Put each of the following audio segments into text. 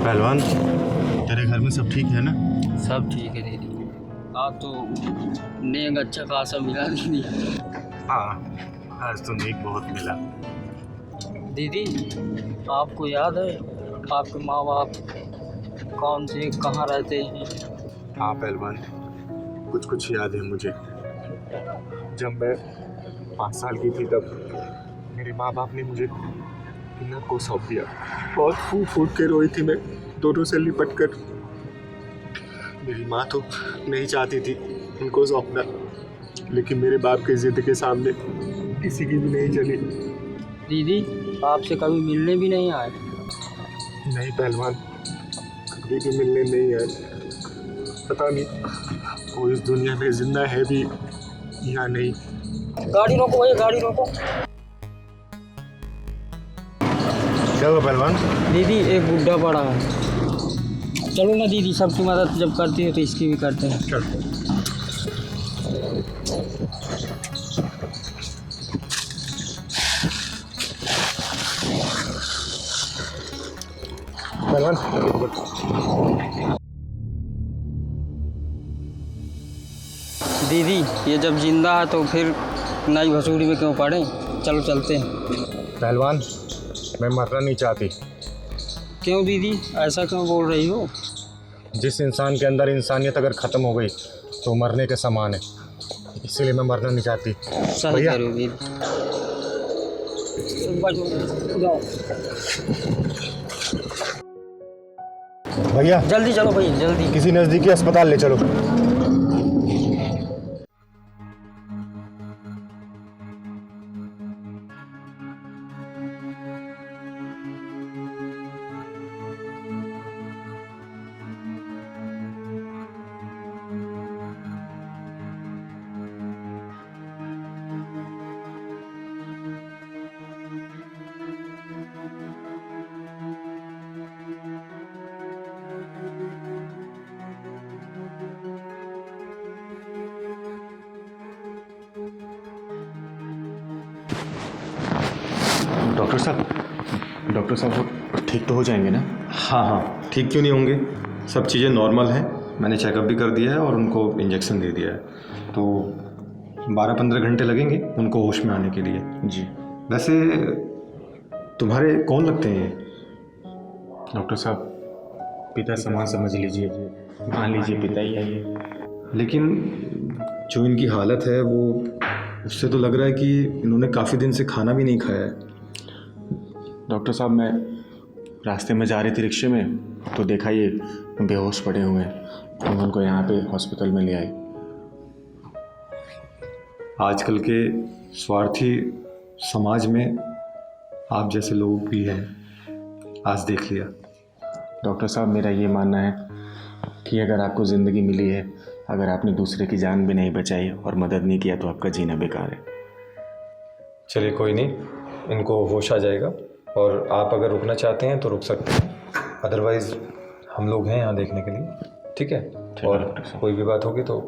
पहलवान, तेरे घर में सब ठीक है ना? सब ठीक है दीदी। आप तो नेक अच्छा खासा मिला दीदी। हाँ, आज तो नेक बहुत मिला। दीदी आपको याद है आपके माँ बाप कौन से कहाँ रहते हैं? हाँ पहलवान, कुछ कुछ याद है मुझे। जब मैं 5 साल की थी तब मेरे माँ बाप ने मुझे किन्नर को सौंप दिया। बहुत फूट फूट के रोई थी मैं, दोनों से लिपट कर। मेरी माँ तो नहीं चाहती थी उनको सौंपना, लेकिन मेरे बाप की जिद के सामने किसी की भी नहीं चली। दीदी आपसे कभी मिलने भी नहीं आए? नहीं पहलवान, कभी भी मिलने नहीं आए। पता नहीं वो इस दुनिया में जिंदा है भी या नहीं। गाड़ी रोको भैया, गाड़ी रोको। क्या हुआ पहलवान? दीदी एक बुढ़ा पड़ा है। चलो ना दीदी, सबकी मदद जब करती हो तो इसकी भी करते हैं। चल। पहलवान दीदी ये जब जिंदा है तो फिर नई भसूड़ी में क्यों पड़े? चलो चलते हैं। पहलवान, मैं मरना नहीं चाहती। क्यों दीदी, ऐसा क्यों बोल रही हो? जिस इंसान के अंदर इंसानियत अगर ख़त्म हो गई तो मरने के समान है, इसीलिए मैं मरना नहीं चाहती। सही कह रहे हो दीदी। जाओ भैया, जल्दी चलो भैया, जल्दी। किसी नज़दीकी अस्पताल ले चलो। डॉक्टर साहब वो ठीक तो हो जाएंगे ना? हाँ हाँ, ठीक क्यों नहीं होंगे। सब चीज़ें नॉर्मल हैं। मैंने चेकअप भी कर दिया है और उनको इंजेक्शन दे दिया है। तो 12-15 घंटे लगेंगे उनको होश में आने के लिए। जी। वैसे तुम्हारे कौन लगते हैं ये? डॉक्टर साहब, पिता समान समझ लीजिए, मान लीजिए पिता ही है ये। लेकिन जो इनकी हालत है वो, उससे तो लग रहा है कि इन्होंने काफ़ी दिन से खाना भी नहीं खाया है। डॉक्टर साहब, मैं रास्ते में जा रही थी रिक्शे में तो देखा ये बेहोश पड़े हुए हैं, तो उनको यहाँ पे हॉस्पिटल में ले आई। आजकल के स्वार्थी समाज में आप जैसे लोग भी हैं, आज देख लिया। डॉक्टर साहब, मेरा ये मानना है कि अगर आपको ज़िंदगी मिली है, अगर आपने दूसरे की जान भी नहीं बचाई और मदद नहीं किया तो आपका जीना बेकार है। चलिए कोई नहीं, इनको होश आ जाएगा और आप अगर रुकना चाहते हैं तो रुक सकते हैं, अदरवाइज़ हम लोग हैं यहाँ देखने के लिए। ठीक है? और कोई भी बात होगी तो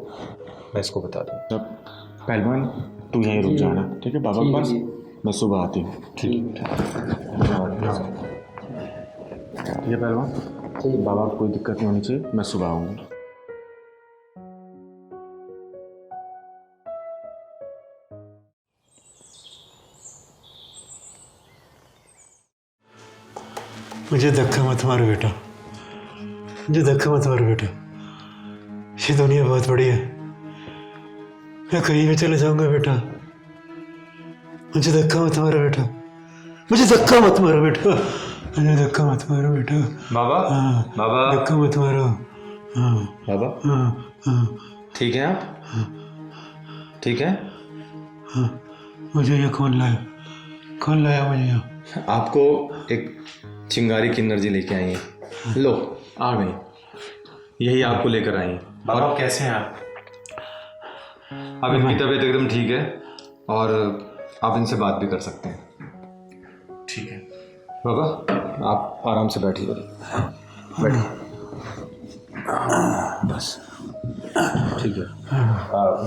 मैं इसको बता दूँ। पहलवान, तू यहीं रुक जाना, ठीक है? बाबा के पास मैं सुबह आती हूँ। ठीक है पहलवान, बाबा को कोई दिक्कत नहीं होनी चाहिए, मैं सुबह आऊँगा। मुझे धक्का मत मारो बेटा, मुझे धक्का मत मारो बेटा। ये दुनिया बहुत बड़ी है, मैं कहीं भी चले जाऊंगा बेटा। मुझे धक्का मत मारो बेटा, मुझे धक्का मत मारो बेटा, मुझे धक्का मत मारो बेटा। बाबा, हाँ, बाबा, धक्का मत मारो। हाँ बाबा, हाँ हाँ ठीक है आप? ठीक है? हाँ। मुझे ये कौन लाया, कौन लाया मुझे यहाँ? आपको एक चिंगारी की एनर्जी लेके आई है। लो, आ गई। यही आपको लेकर आई है। बाबा कैसे हैं आप? अब इनकी तबीयत एकदम ठीक है और आप इनसे बात भी कर सकते हैं। ठीक है बाबा, आप आराम से बैठिए। बैठिए बस, ठीक है।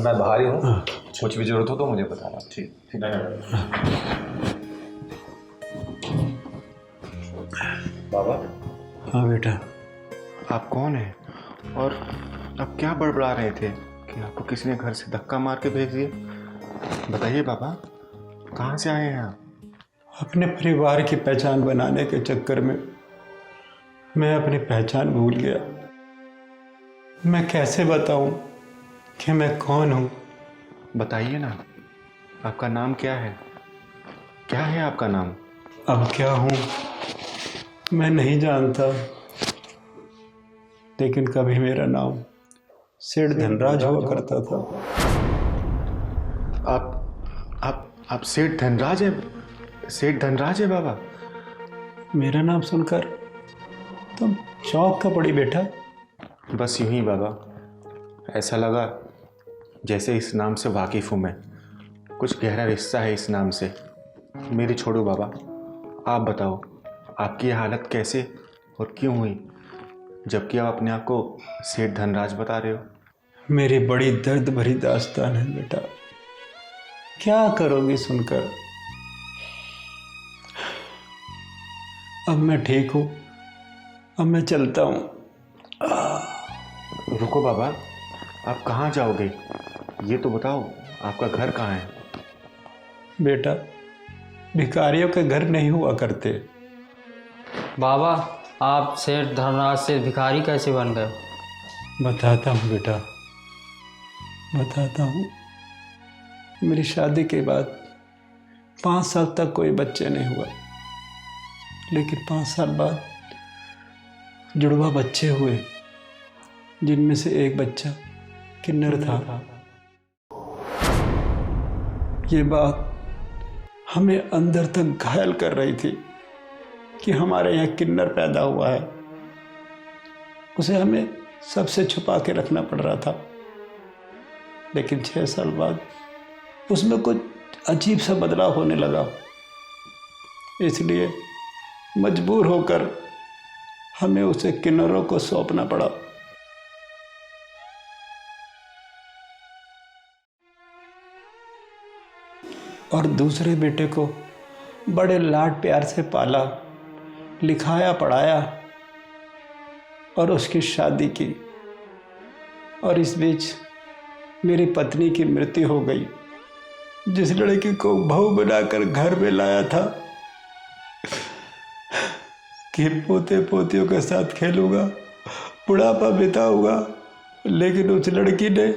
मैं बाहर ही हूँ, कुछ भी जरूरत हो तो मुझे बताना। ठीक है बाबा, हाँ बेटा। आप कौन हैं और आप क्या बड़बड़ा रहे थे कि आपको किसी ने घर से धक्का मार के भेज दिया? बताइए बाबा, कहाँ से आए हैं आप? अपने परिवार की पहचान बनाने के चक्कर में मैं अपनी पहचान भूल गया। मैं कैसे बताऊं कि मैं कौन हूं? बताइए ना, आपका नाम क्या है? क्या है आपका नाम? अब क्या हूं मैं नहीं जानता, लेकिन कभी मेरा नाम सेठ धनराज हुआ करता था। आप सेठ धनराज है? सेठ धनराज है बाबा? मेरा नाम सुनकर तुम चौंक का पड़ी बेटा। बस यूं ही बाबा, ऐसा लगा जैसे इस नाम से वाकिफ़ हूँ मैं, कुछ गहरा रिश्ता है इस नाम से। मेरी छोड़ो बाबा, आप बताओ आपकी ये हालत कैसे और क्यों हुई, जबकि आप अपने आप को सेठ धनराज बता रहे हो? मेरी बड़ी दर्द भरी दास्तान है बेटा, क्या करोगी सुनकर। अब मैं ठीक हूँ, अब मैं चलता हूँ। रुको बाबा, आप कहाँ जाओगे? ये तो बताओ, आपका घर कहाँ है? बेटा, भिखारियों के घर नहीं हुआ करते। बाबा, आप सेठ धनराज से भिखारी कैसे बन गए? बताता हूँ बेटा, बताता हूँ। मेरी शादी के बाद 5 साल तक कोई बच्चे नहीं हुआ, लेकिन 5 साल बाद जुड़वा बच्चे हुए, जिनमें से एक बच्चा किन्नर था। ये बात हमें अंदर तक घायल कर रही थी कि हमारे यहाँ किन्नर पैदा हुआ है। उसे हमें सबसे छुपा के रखना पड़ रहा था, लेकिन 6 साल बाद उसमें कुछ अजीब सा बदलाव होने लगा। इसलिए मजबूर होकर हमें उसे किन्नरों को सौंपना पड़ा। और दूसरे बेटे को बड़े लाड प्यार से पाला, लिखाया, पढ़ाया और उसकी शादी की। और इस बीच मेरी पत्नी की मृत्यु हो गई। जिस लड़की को बहू बनाकर घर में लाया था कि पोते पोतियों के साथ खेलूंगा, बुढ़ापा बिताऊंगा, लेकिन उस लड़की ने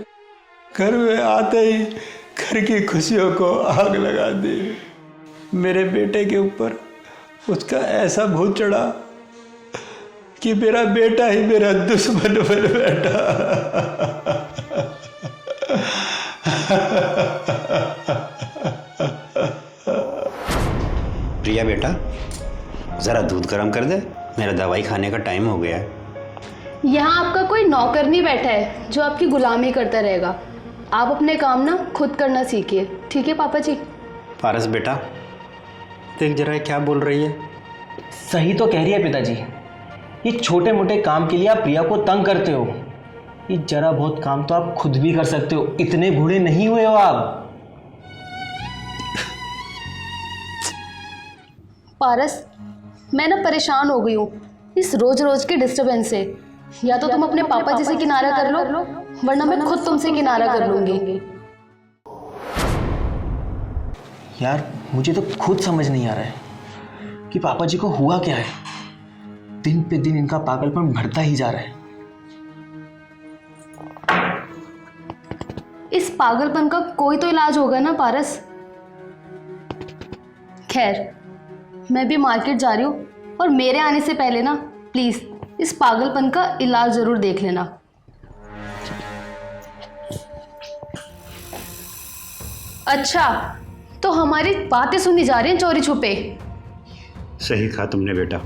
घर में आते ही घर की खुशियों को आग लगा दी। मेरे बेटे के ऊपर उसका ऐसा भूत चढ़ा कि मेरा बेटा ही मेरा दुश्मन बन बैठा। प्रिया बेटा, ज़रा दूध गर्म कर दे, मेरा दवाई खाने का टाइम हो गया है। यहाँ आपका कोई नौकर नहीं बैठा है जो आपकी गुलामी करता रहेगा। आप अपने काम ना खुद करना सीखिए, ठीक है पापा जी? पारस बेटा, देख जरा ये क्या बोल रही है। सही तो कह रही है पिताजी। ये छोटे मोटे काम के लिए आप प्रिया को तंग करते हो। ये जरा बहुत काम तो आप खुद भी कर सकते हो, इतने बूढ़े नहीं हुए हो आप। पारस, मैं ना परेशान हो गई हूँ इस रोज रोज के डिस्टरबेंस से। या तो तुम अपने पापा जी से किनारा कर लो, वरना मैं खुद तुमसे किनारा कर लूंगी। यार मुझे तो खुद समझ नहीं आ रहा है कि पापा जी को हुआ क्या है। दिन पे दिन इनका पागलपन बढ़ता ही जा रहा है। इस पागलपन का कोई तो इलाज होगा ना पारस। खैर, मैं भी मार्केट जा रही हूँ, और मेरे आने से पहले ना प्लीज इस पागलपन का इलाज जरूर देख लेना। अच्छा, तो हमारी बातें सुनी जा रही हैं चोरी छुपे। सही कहा तुमने बेटा,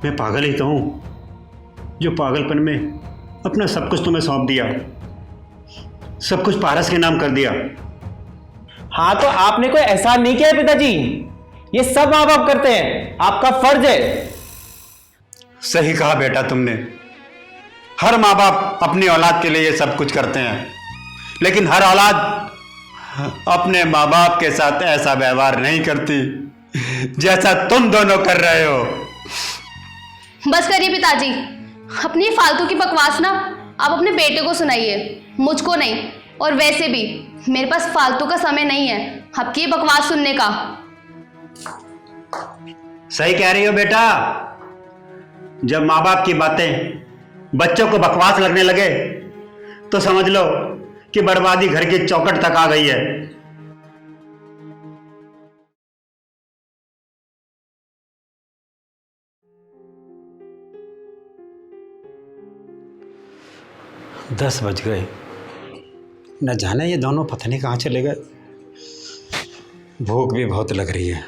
मैं पागल ही तो हूँ जो पागलपन में अपना सब कुछ तुम्हें सौंप दिया, सब कुछ पारस के नाम कर दिया। हाँ, तो आपने कोई एहसान नहीं किया है पिताजी। ये सब माँ बाप करते हैं, आपका फर्ज है। सही कहा बेटा तुमने, हर माँ बाप अपनी औलाद के लिए ये सब कुछ करते हैं, लेकिन हर औलाद अपने माँ बाप के साथ ऐसा व्यवहार नहीं करती जैसा तुम दोनों कर रहे हो। बस करिए पिताजी, अपनी ये फालतू की बकवास ना आप अपने बेटे को सुनाइए, मुझको नहीं। और वैसे भी मेरे पास फालतू का समय नहीं है आपकी ये बकवास सुनने का। सही कह रही हो बेटा। जब माँ बाप की बातें बच्चों को बकवास लगने लगे तो समझ लो कि बर्बादी घर की चौखट तक आ गई है। दस बज गए, न जाने ये दोनों पता नहीं कहाँ चले गए। भूख भी बहुत लग रही है।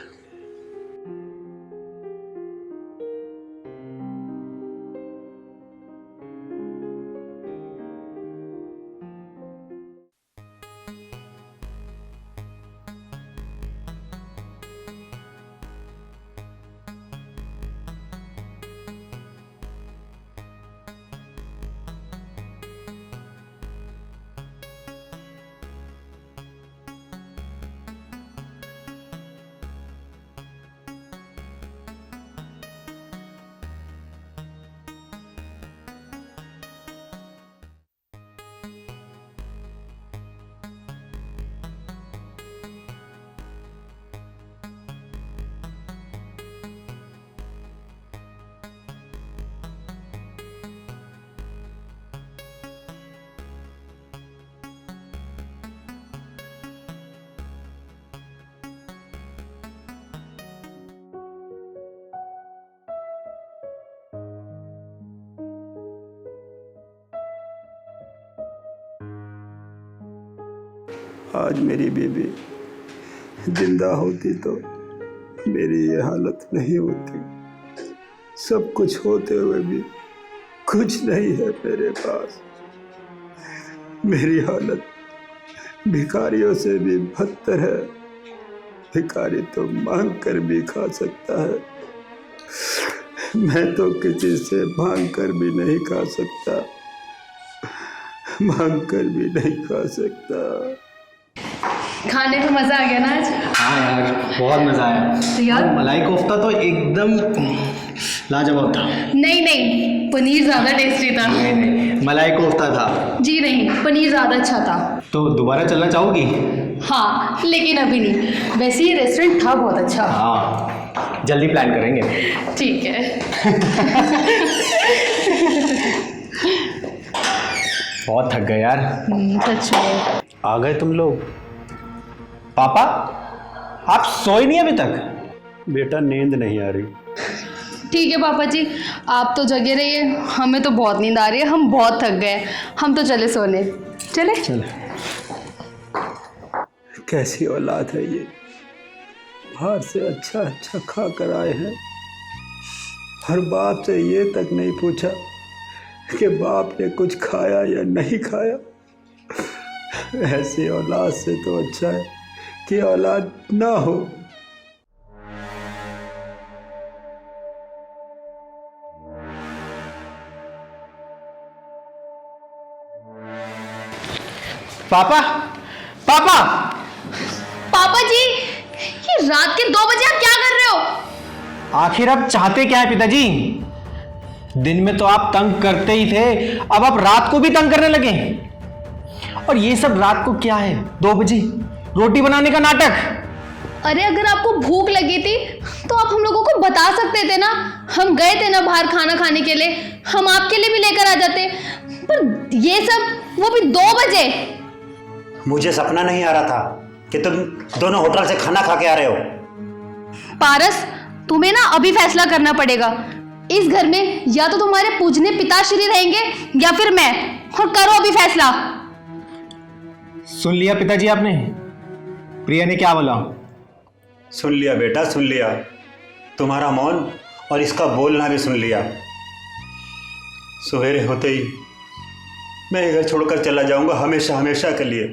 आज मेरी बेबी जिंदा होती तो मेरी ये हालत नहीं होती। सब कुछ होते हुए भी कुछ नहीं है मेरे पास। मेरी हालत भिखारियों से भी बदतर है। भिखारी तो मांग कर भी खा सकता है, मैं तो किसी से मांग कर भी नहीं खा सकता, मांग कर भी नहीं खा सकता। खाने में मजा आ गया ना आज? हाँ यार, बहुत मज़ा आया। तो यार मलाई कोफ्ता तो एकदम लाजवाब था। नहीं नहीं, पनीर ज़्यादा टेस्टी था। मलाई कोफ्ता था। जी नहीं, पनीर ज़्यादा अच्छा था। तो दोबारा चलना चाहोगी? हाँ लेकिन अभी नहीं, वैसे ये रेस्टोरेंट था बहुत अच्छा। हाँ, जल्दी प्लान करेंगे। ठीक है। बहुत थक गए यार। सच में। आ गए तुम लोग? पापा, आप सोए नहीं अभी तक? बेटा नींद नहीं आ रही। ठीक है पापा जी, आप तो जगे रहिए, हमें तो बहुत नींद आ रही है, हम बहुत थक गए, हम तो चले सोने। चले? कैसी औलाद है ये, बाहर से अच्छा अच्छा खा कर आए हैं, हर बाप से ये तक नहीं पूछा कि बाप ने कुछ खाया या नहीं खाया। ऐसी औलाद से तो अच्छा है कि औलाद ना हो। पापा, पापा, पापा जी, ये रात के 2 बजे आप क्या कर रहे हो? आखिर आप चाहते क्या है पिताजी? दिन में तो आप तंग करते ही थे, अब आप रात को भी तंग करने लगे। और ये सब रात को क्या है, 2 बजे रोटी बनाने का नाटक। अरे अगर आपको भूख लगी थी तो आप हम लोगों को बता सकते थे ना, हम गए थे ना बाहर खाना खाने के लिए, हम आपके लिए भी लेकर आ जाते। पर ये सब वो भी 2 बजे। मुझे सपना नहीं आ रहा था कि तुम दोनों होटल से खाना खा के आ रहे हो। पारस, तुम्हें ना अभी फैसला करना पड़ेगा। इस घर में या तो तुम्हारे पूजने पिताश्री रहेंगे या फिर मैं, और करो अभी फैसला। सुन लिया पिताजी आपने, प्रिया ने क्या बोला? सुन लिया बेटा, सुन लिया। तुम्हारा मौन और इसका बोलना भी सुन लिया। सवेरे होते ही मैं ये घर छोड़कर चला जाऊंगा, हमेशा हमेशा के लिए।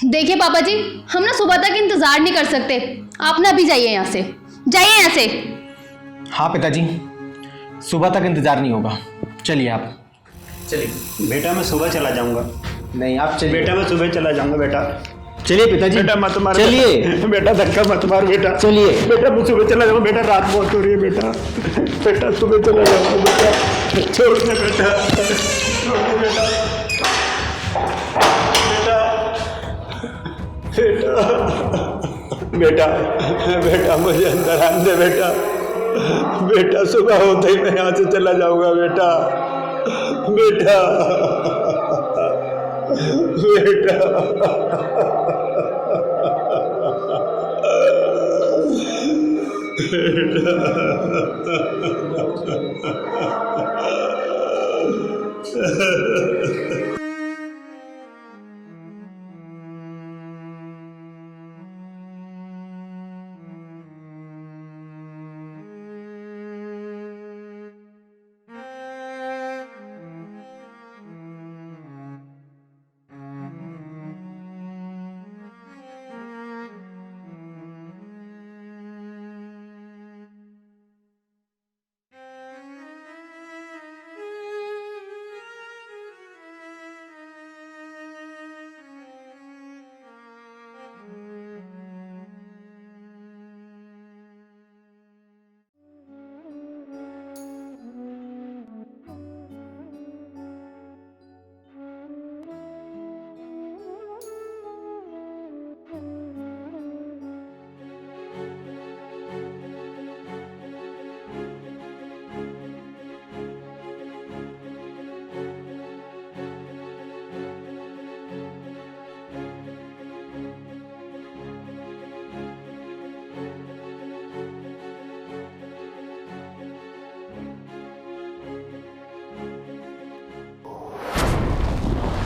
देखिए पापा जी, हम ना सुबह तक इंतजार नहीं कर सकते, आप ना अभी जाइए यहाँ से, जाइए यहाँ से। हाँ पिताजी, सुबह तक इंतजार नहीं होगा, चलिए आप। चलिए बेटा मैं सुबह चला जाऊंगा। नहीं, आप चलिए। बेटा मैं सुबह चला जाऊंगा बेटा। चलिए पिताजी, बेटा मत मार चलिए। बेटा धक्का मत मार बेटा। चलिए। बेटा मैं सुबह चला जाऊँ बेटा, रात बहुत हो रही है बेटा। बेटा सुबह चला जाऊँ बेटा, छोड़ दे बेटा, छोड़ दे बेटा। बेटा बेटा बेटा मुझे अंदर आने दे बेटा। बेटा सुबह होते ही मैं यहाँ से चला जाऊंगा बेटा। बेटा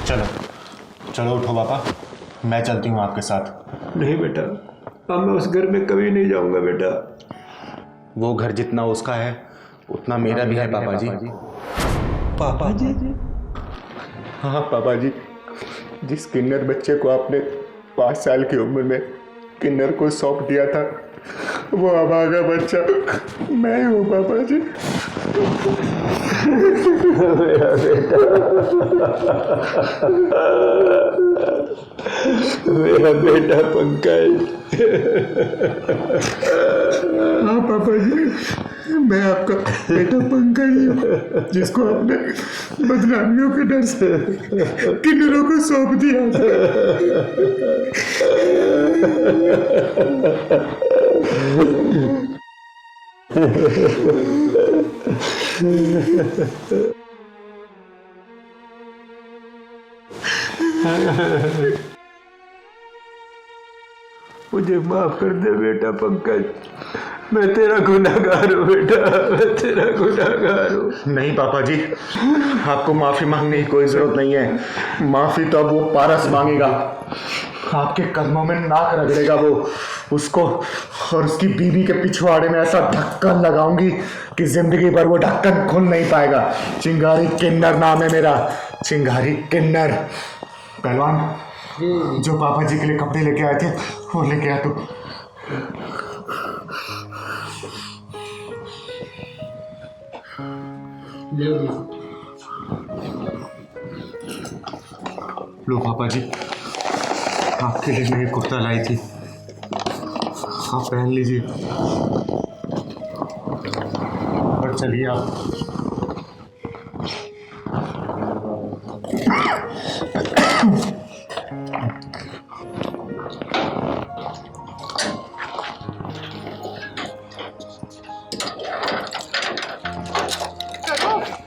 चलो चलो उठो पापा, मैं चलती हूँ आपके साथ। नहीं बेटा, अब मैं उस घर में कभी नहीं जाऊंगा बेटा। वो घर जितना उसका है उतना मेरा भी है पापा जी। पापा जी? हाँ पापा जी, जिस किन्नर बच्चे को आपने 5 साल की उम्र में किन्नर को सौंप दिया था, वो अभागा बच्चा मैं हूँ पापा जी। मेरा बेटा, मेरा बेटा पंकज। हाँ पापा जी, मैं आपका बेटा पंकज ही हूँ, जिसको आपने बदनामियों के डर से किन्नरों को सौंप दिया मुझे माफ कर दे बेटा पंकज, मैं तेरा गुनहगार हूँ बेटा, मैं तेरा गुनहगार हूँ। नहीं पापा जी, आपको माफी मांगने की कोई जरूरत नहीं है। माफी तो अब वो पारस मांगेगा, आपके कदमों में नाक रगड़ेगा वो। उसको और उसकी बीवी के पिछवाड़े में ऐसा ढक्कन लगाऊंगी कि जिंदगी भर वो ढक्कन खुल नहीं पाएगा। चिंगारी किन्नर नाम है मेरा, चिंगारी किन्नर। पहलवान, जो पापा जी के लिए कपड़े लेके आए थे वो लेके आ तू। लो पापा जी, आपके लिए मैं कुर्ता लाई थी, आप पहन लीजिए और चलिए आप।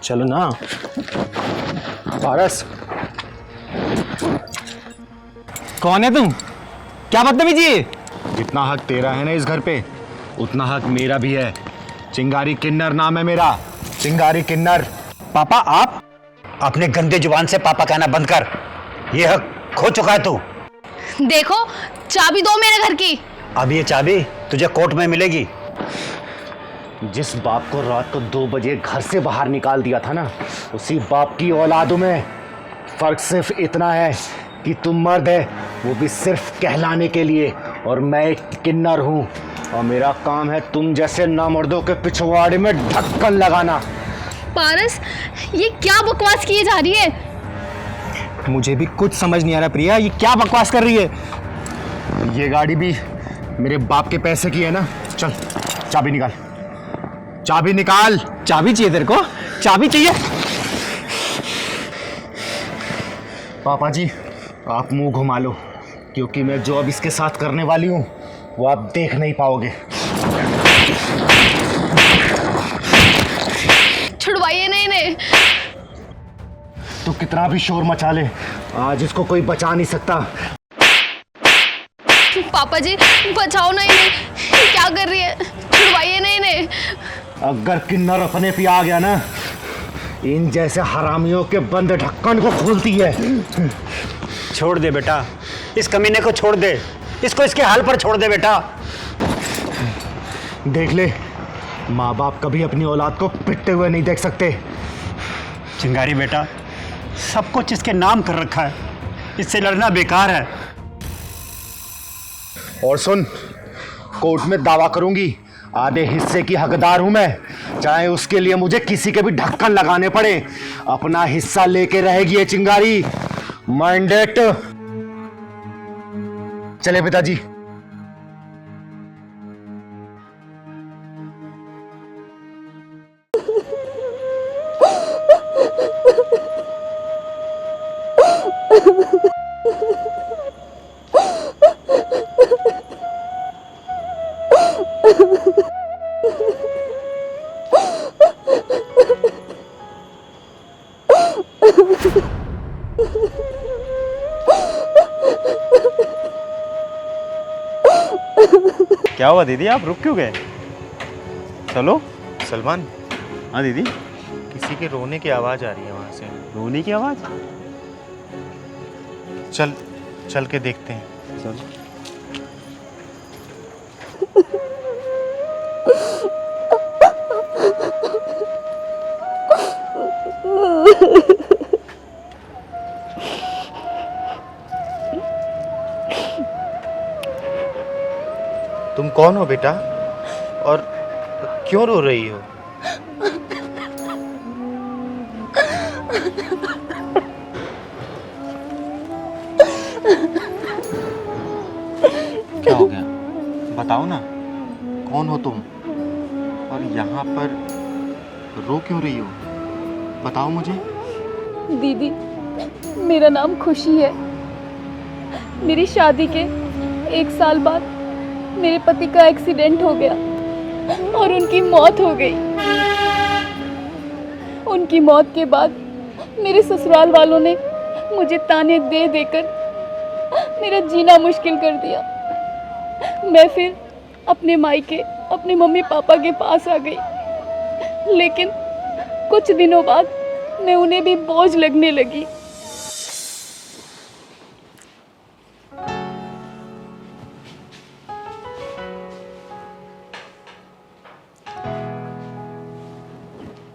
चलो ना पारस। कौन है तुम? क्या बदतमीजी है? जितना हक तेरा है ना इस घर पे, उतना हक मेरा भी है। चिंगारी किन्नर नाम है मेरा, चिंगारी किन्नर। पापा, आप अपने गंदे जुबान से पापा कहना बंद कर। ये हक खो चुका है तू। देखो, चाबी दो मेरे घर की। अब ये चाबी तुझे कोर्ट में मिलेगी। जिस बाप को रात को 2 बजे घर से बाहर निकाल दिया था ना, उसी बाप की औलादों में फर्क सिर्फ इतना है कि तुम मर्द है, वो भी सिर्फ कहलाने के लिए, और मैं एक किन्नर हूँ और मेरा काम है तुम जैसे नामर्दों के पिछवाड़े में ढक्कन लगाना। पारस, ये क्या बकवास किए जा रही है? मुझे भी कुछ समझ नहीं आ रहा प्रिया, ये क्या बकवास कर रही है? ये गाड़ी भी मेरे बाप के पैसे की है ना। चल चाबी निकाल, चाबी निकाल। चाबी चाहिए तेरे को? चाबी चाहिए? पापा जी आप मुंह घुमा लो, क्योंकि मैं जो अब इसके साथ करने वाली हूँ वो आप देख नहीं पाओगे। छुड़वाइए ना इन्हें। तो कितना भी शोर मचा ले, आज इसको कोई बचा नहीं सकता। पापा जी बचाओ ना इन्हें, ये क्या कर रही है? छुड़वाइए ना इन्हें। अगर किन्नर अपने पे आ गया ना, इन जैसे हरामियों के बंद ढक्कन को खोलती है। छोड़ दे बेटा, इस कमीने को छोड़ दे, इसको इसके हाल पर छोड़ दे बेटा। देख ले, माँ बाप कभी अपनी औलाद को पिटते हुए नहीं देख सकते। चिंगारी बेटा, सब कुछ इसके नाम कर रखा है, इससे लड़ना बेकार है। और सुन, कोर्ट में दावा करूंगी, आधे हिस्से की हकदार हूं मैं, चाहे उसके लिए मुझे किसी के भी ढक्कन लगाने पड़े। अपना हिस्सा लेके रहेगी ये चिंगारी। माइंडेड। चले पिताजी। क्या हुआ दीदी, आप रुक क्यों गए? चलो। सलमान, हाँ दीदी। किसी के रोने की आवाज़ आ रही है वहाँ से। रोने की आवाज़? चल चल के देखते हैं। चल। तुम कौन हो बेटा, और क्यों रो रही हो? क्या हो गया, बताओ ना, कौन हो तुम और यहाँ पर रो क्यों रही हो? बताओ मुझे। दीदी, मेरा नाम खुशी है। मेरी शादी के 1 साल बाद मेरे पति का एक्सीडेंट हो गया और उनकी मौत हो गई। उनकी मौत के बाद मेरे ससुराल वालों ने मुझे ताने दे देकर मेरा जीना मुश्किल कर दिया। मैं फिर अपने मायके, अपने मम्मी पापा के पास आ गई, लेकिन कुछ दिनों बाद मैं उन्हें भी बोझ लगने लगी।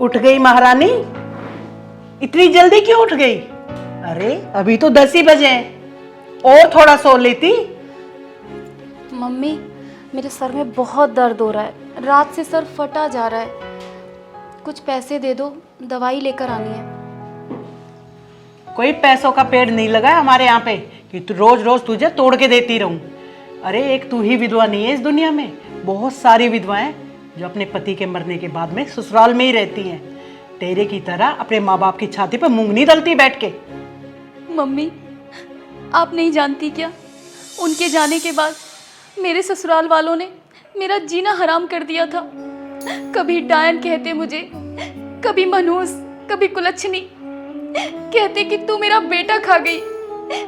उठ गई महारानी? इतनी जल्दी क्यों उठ गई? अरे अभी तो 10 ही बजे हैं, और थोड़ा सो लेती। मम्मी, मेरे सर में बहुत दर्द हो रहा है, रात से सर फटा जा रहा है। कुछ पैसे दे दो, दवाई लेकर आनी है। कोई पैसों का पेड़ नहीं लगा है हमारे यहाँ पे कि तू रोज रोज तुझे तोड़ के देती रहूं। अरे एक तू ही विधवा नहीं है इस दुनिया में, बहुत सारी विधवाएं जो अपने पति के मरने के बाद में ससुराल में ही रहती हैं। तेरे की तरह अपने माँ बाप की छाती पर मूंग नहीं दलती बैठ के। मम्मी, आप नहीं जानती क्या, उनके जाने के बाद मेरे ससुराल वालों ने मेरा जीना हराम कर दिया था। कभी डायन कहते मुझे, कभी मनहूस, कभी कुलच्छनी। कहते कि तू मेरा बेटा खा गई।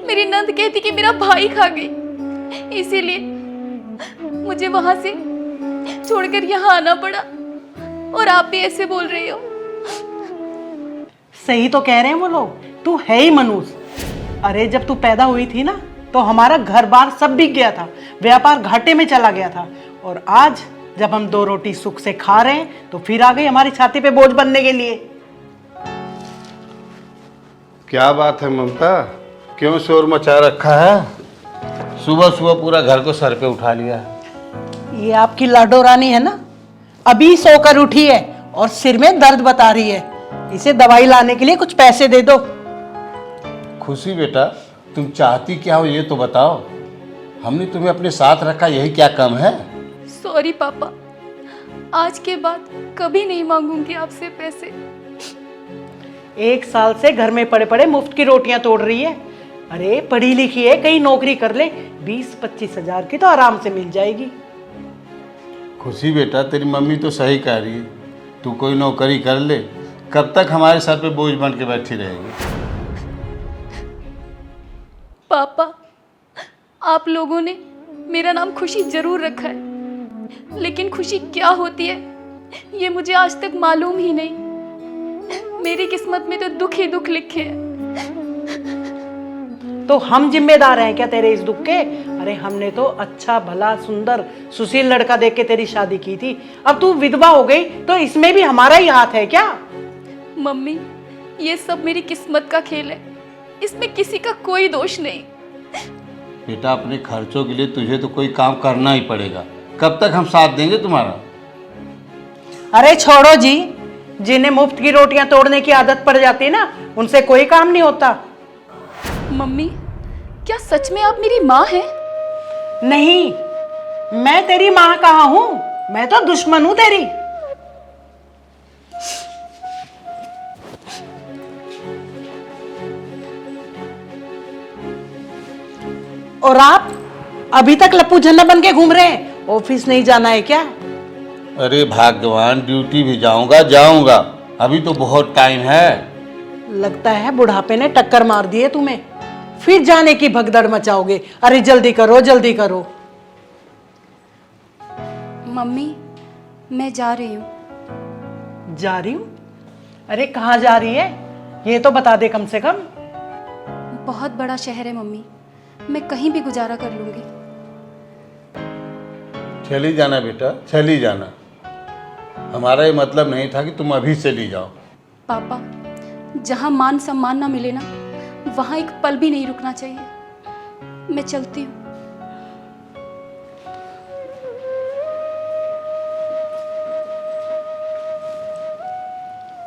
मेरी नंद कहती कि मेरा भाई खा गई। इसीलिए मुझे वहां से छोड़कर यहाँ आना पड़ा, और आप भी ऐसे बोल रही हो। सही तो कह रहे हैं वो लोग, तू है ही मनहूस। अरे जब तू पैदा हुई थी ना, तो हमारा घर बार सब बिक गया था, व्यापार घाटे में चला गया था, और आज जब हम 2 रोटी सुख से खा रहे हैं तो फिर आ गई हमारी छाती पे बोझ बनने के लिए। क्या बात है ममता, क्यों शोर मचा रखा है? सुबह सुबह पूरा घर को सर पे उठा लिया। ये आपकी लाडो रानी है ना, अभी सोकर उठी है और सिर में दर्द बता रही है। इसे दवाई लाने के लिए कुछ पैसे दे दो। खुशी बेटा, तुम चाहती क्या हो ये तो बताओ। हमने तुम्हें अपने साथ रखा, यही क्या कम है? सॉरी पापा, आज के बाद कभी नहीं मांगूंगी आपसे पैसे। 1 साल से घर में पड़े पड़े मुफ्त की रोटियां तोड़ रही है। अरे पढ़ी लिखी है, कहीं नौकरी कर ले, 20-25 हजार की तो आराम से मिल जाएगी। खुशी बेटा, तेरी मम्मी तो सही कह रही है, तू कोई नौकरी कर ले, कब तक हमारे सर पे बोझ बन के बैठी रहेगी? पापा, आप लोगों ने मेरा नाम खुशी जरूर रखा है, लेकिन खुशी क्या होती है ये मुझे आज तक मालूम ही नहीं। मेरी किस्मत में तो दुख ही दुख लिखे हैं। तो हम जिम्मेदार हैं क्या तेरे इस दुख के? अरे हमने तो अच्छा भला सुंदर सुशील लड़का देख के तेरी शादी की थी, अब तू विधवा हो गई तो इसमें भी हमारा ही हाथ है क्या? मम्मी, ये सब मेरी किस्मत का खेल है, इसमें किसी का कोई दोष नहीं। बेटा, अपने खर्चों के लिए तुझे तो कोई काम करना ही पड़ेगा, कब तक हम साथ देंगे तुम्हारा? अरे छोड़ो जी, जिन्हें मुफ्त की रोटियां तोड़ने की आदत पड़ जाती है ना, उनसे कोई काम नहीं होता। मम्मी, क्या सच में आप मेरी माँ हैं? नहीं, मैं तेरी माँ कहाँ हूं, मैं तो दुश्मन हूं तेरी। और आप अभी तक लप्पू झन्ना बन के घूम रहे हैं, ऑफिस नहीं जाना है क्या? अरे भाग्यवान, ड्यूटी भी जाऊंगा, अभी तो बहुत टाइम है। लगता है बुढ़ापे ने टक्कर मार दी है तुम्हें, फिर जाने की भगदड़ मचाओगे। अरे जल्दी करो जल्दी करो। मम्मी, मैं जा रही हूँ। जा रही हूँ? अरे कहाँ जा रही है, ये तो बता दे कम से कम। बहुत बड़ा शहर है मम्मी, मैं कहीं भी गुजारा कर लूंगी। चली जाना बेटा, चली जाना, हमारा ये मतलब नहीं था कि तुम अभी चली जाओ। पापा, जहाँ मान सम्मान ना मिले ना, वहाँ एक पल भी नहीं रुकना चाहिए। मैं चलती हूँ।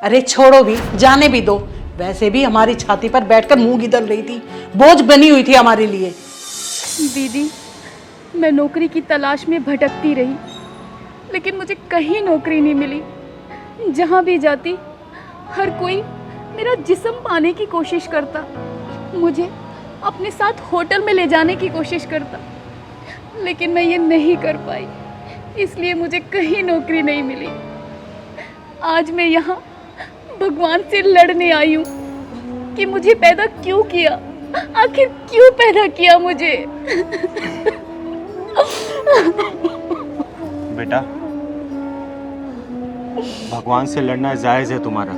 अरे छोड़ो भी, जाने भी दो, वैसे भी हमारी छाती पर बैठकर मुंह गिदल रही थी, बोझ बनी हुई थी हमारे लिए। दीदी, मैं नौकरी की तलाश में भटकती रही, लेकिन मुझे कहीं नौकरी नहीं मिली। जहाँ भी जाती हर कोई मेरा जिस्म पाने की कोशिश करता, मुझे अपने साथ होटल में ले जाने की कोशिश करता, लेकिन मैं ये नहीं कर पाई, इसलिए मुझे कहीं नौकरी नहीं मिली। आज मैं यहाँ भगवान से लड़ने आई हूँ कि मुझे पैदा क्यों किया, आखिर क्यों पैदा किया मुझे। बेटा, भगवान से लड़ना जायज़ है तुम्हारा,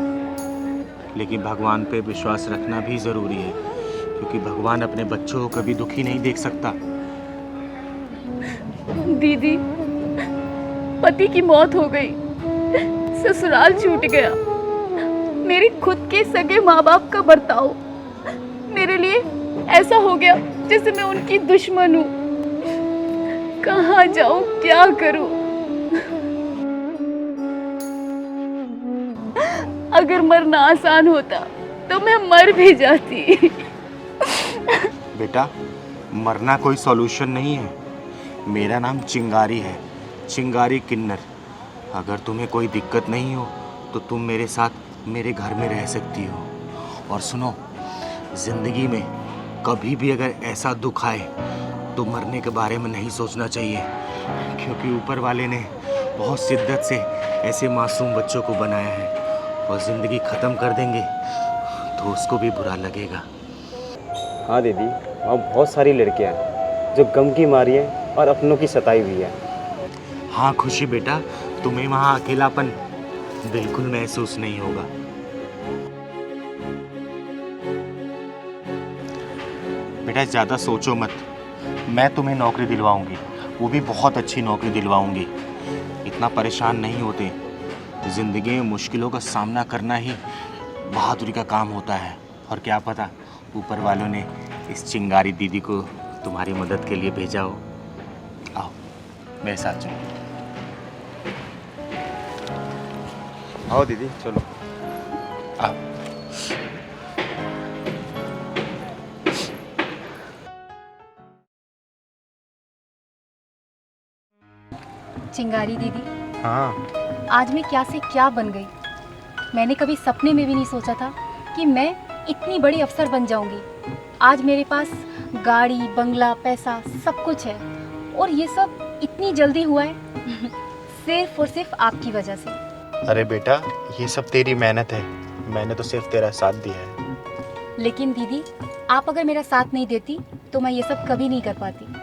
लेकिन भगवान पे विश्वास रखना भी ज़रूरी है, क्योंकि भगवान अपने बच्चों को कभी दुखी नहीं देख सकता। दीदी, पति की मौत हो गई, ससुराल छूट गया, मेरे खुद के सगे माँ बाप का बर्ताव मेरे लिए ऐसा हो गया जैसे मैं उनकी दुश्मन हूँ। कहाँ जाऊँ, क्या करूँ? अगर मरना आसान होता तो मैं मर भी जाती। बेटा, मरना कोई सॉल्यूशन नहीं है। मेरा नाम चिंगारी है, चिंगारी किन्नर। अगर तुम्हें कोई दिक्कत नहीं हो तो तुम मेरे साथ मेरे घर में रह सकती हो। और सुनो, ज़िंदगी में कभी भी अगर ऐसा दुख आए तो मरने के बारे में नहीं सोचना चाहिए, क्योंकि ऊपर वाले ने बहुत शिद्दत से ऐसे मासूम बच्चों को बनाया है, और ज़िंदगी ख़त्म कर देंगे तो उसको भी बुरा लगेगा। हाँ दीदी, वहाँ बहुत सारी लड़कियाँ हैं जो गम की मारी हैं और अपनों की सताई हुई है। हाँ खुशी बेटा, तुम्हें वहाँ अकेलापन बिल्कुल महसूस नहीं होगा। बेटा ज़्यादा सोचो मत, मैं तुम्हें नौकरी दिलवाऊंगी, वो भी बहुत अच्छी नौकरी दिलवाऊंगी। इतना परेशान नहीं होते, ज़िंदगी में मुश्किलों का सामना करना ही बहादुरी का काम होता है। और क्या पता ऊपर वालों ने इस चिंगारी दीदी को तुम्हारी मदद के लिए भेजा हो। आओ मेरे साथ चलो। आओ दीदी, चलो। आओ। चिंगारी दीदी, हाँ। आज मैं क्या से क्या बन गई। मैंने कभी सपने में भी नहीं सोचा था कि मैं इतनी बड़ी अफसर बन जाऊंगी। आज मेरे पास गाड़ी, बंगला, पैसा सब कुछ है और ये सब इतनी जल्दी हुआ है सिर्फ और सिर्फ आपकी वजह से। अरे बेटा, ये सब तेरी मेहनत है, मैंने तो सिर्फ तेरा साथ दिया है। लेकिन दीदी, आप अगर मेरा साथ नहीं देती तो मैं ये सब कभी नहीं कर पाती।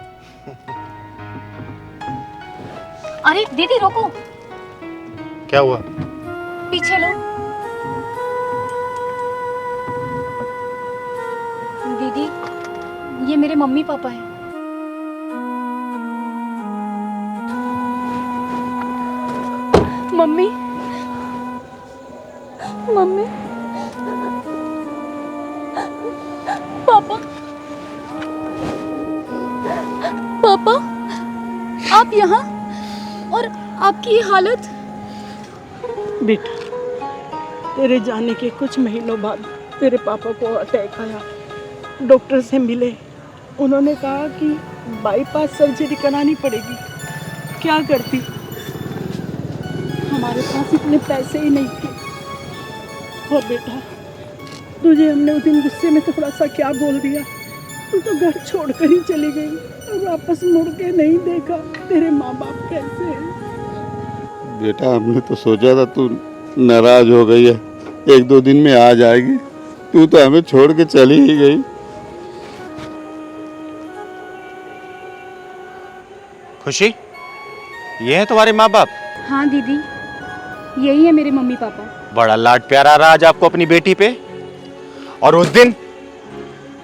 अरे दीदी रोको, क्या हुआ? पीछे लो। दीदी, ये मेरे मम्मी पापा हैं। मम्मी, मम्मी, पापा, पापा, आप यहाँ और आपकी ये हालत। बेटा, तेरे जाने के कुछ महीनों बाद तेरे पापा को अटैक आया। डॉक्टर से मिले, उन्होंने कहा कि बाईपास सर्जरी करानी पड़ेगी। क्या करती, हमारे पास इतने पैसे ही नहीं थे। और बेटा, तुझे हमने उस दिन गुस्से में थोड़ा सा क्या बोल दिया, तू तो घर छोड़कर ही चली गई और वापस मुड़ के नहीं देखा। तेरे माँ बाप कैसे हैं? बेटा, हमने तो सोचा था तू नाराज हो गई है, एक दो दिन में आ जाएगी, तू तो हमें छोड़ के चली ही गई। खुशी, ये है तुम्हारे माँ बाप? हाँ दीदी, यही है मेरे मम्मी पापा। बड़ा लाड प्यार आ रहा आज आपको अपनी बेटी पे। और उस दिन,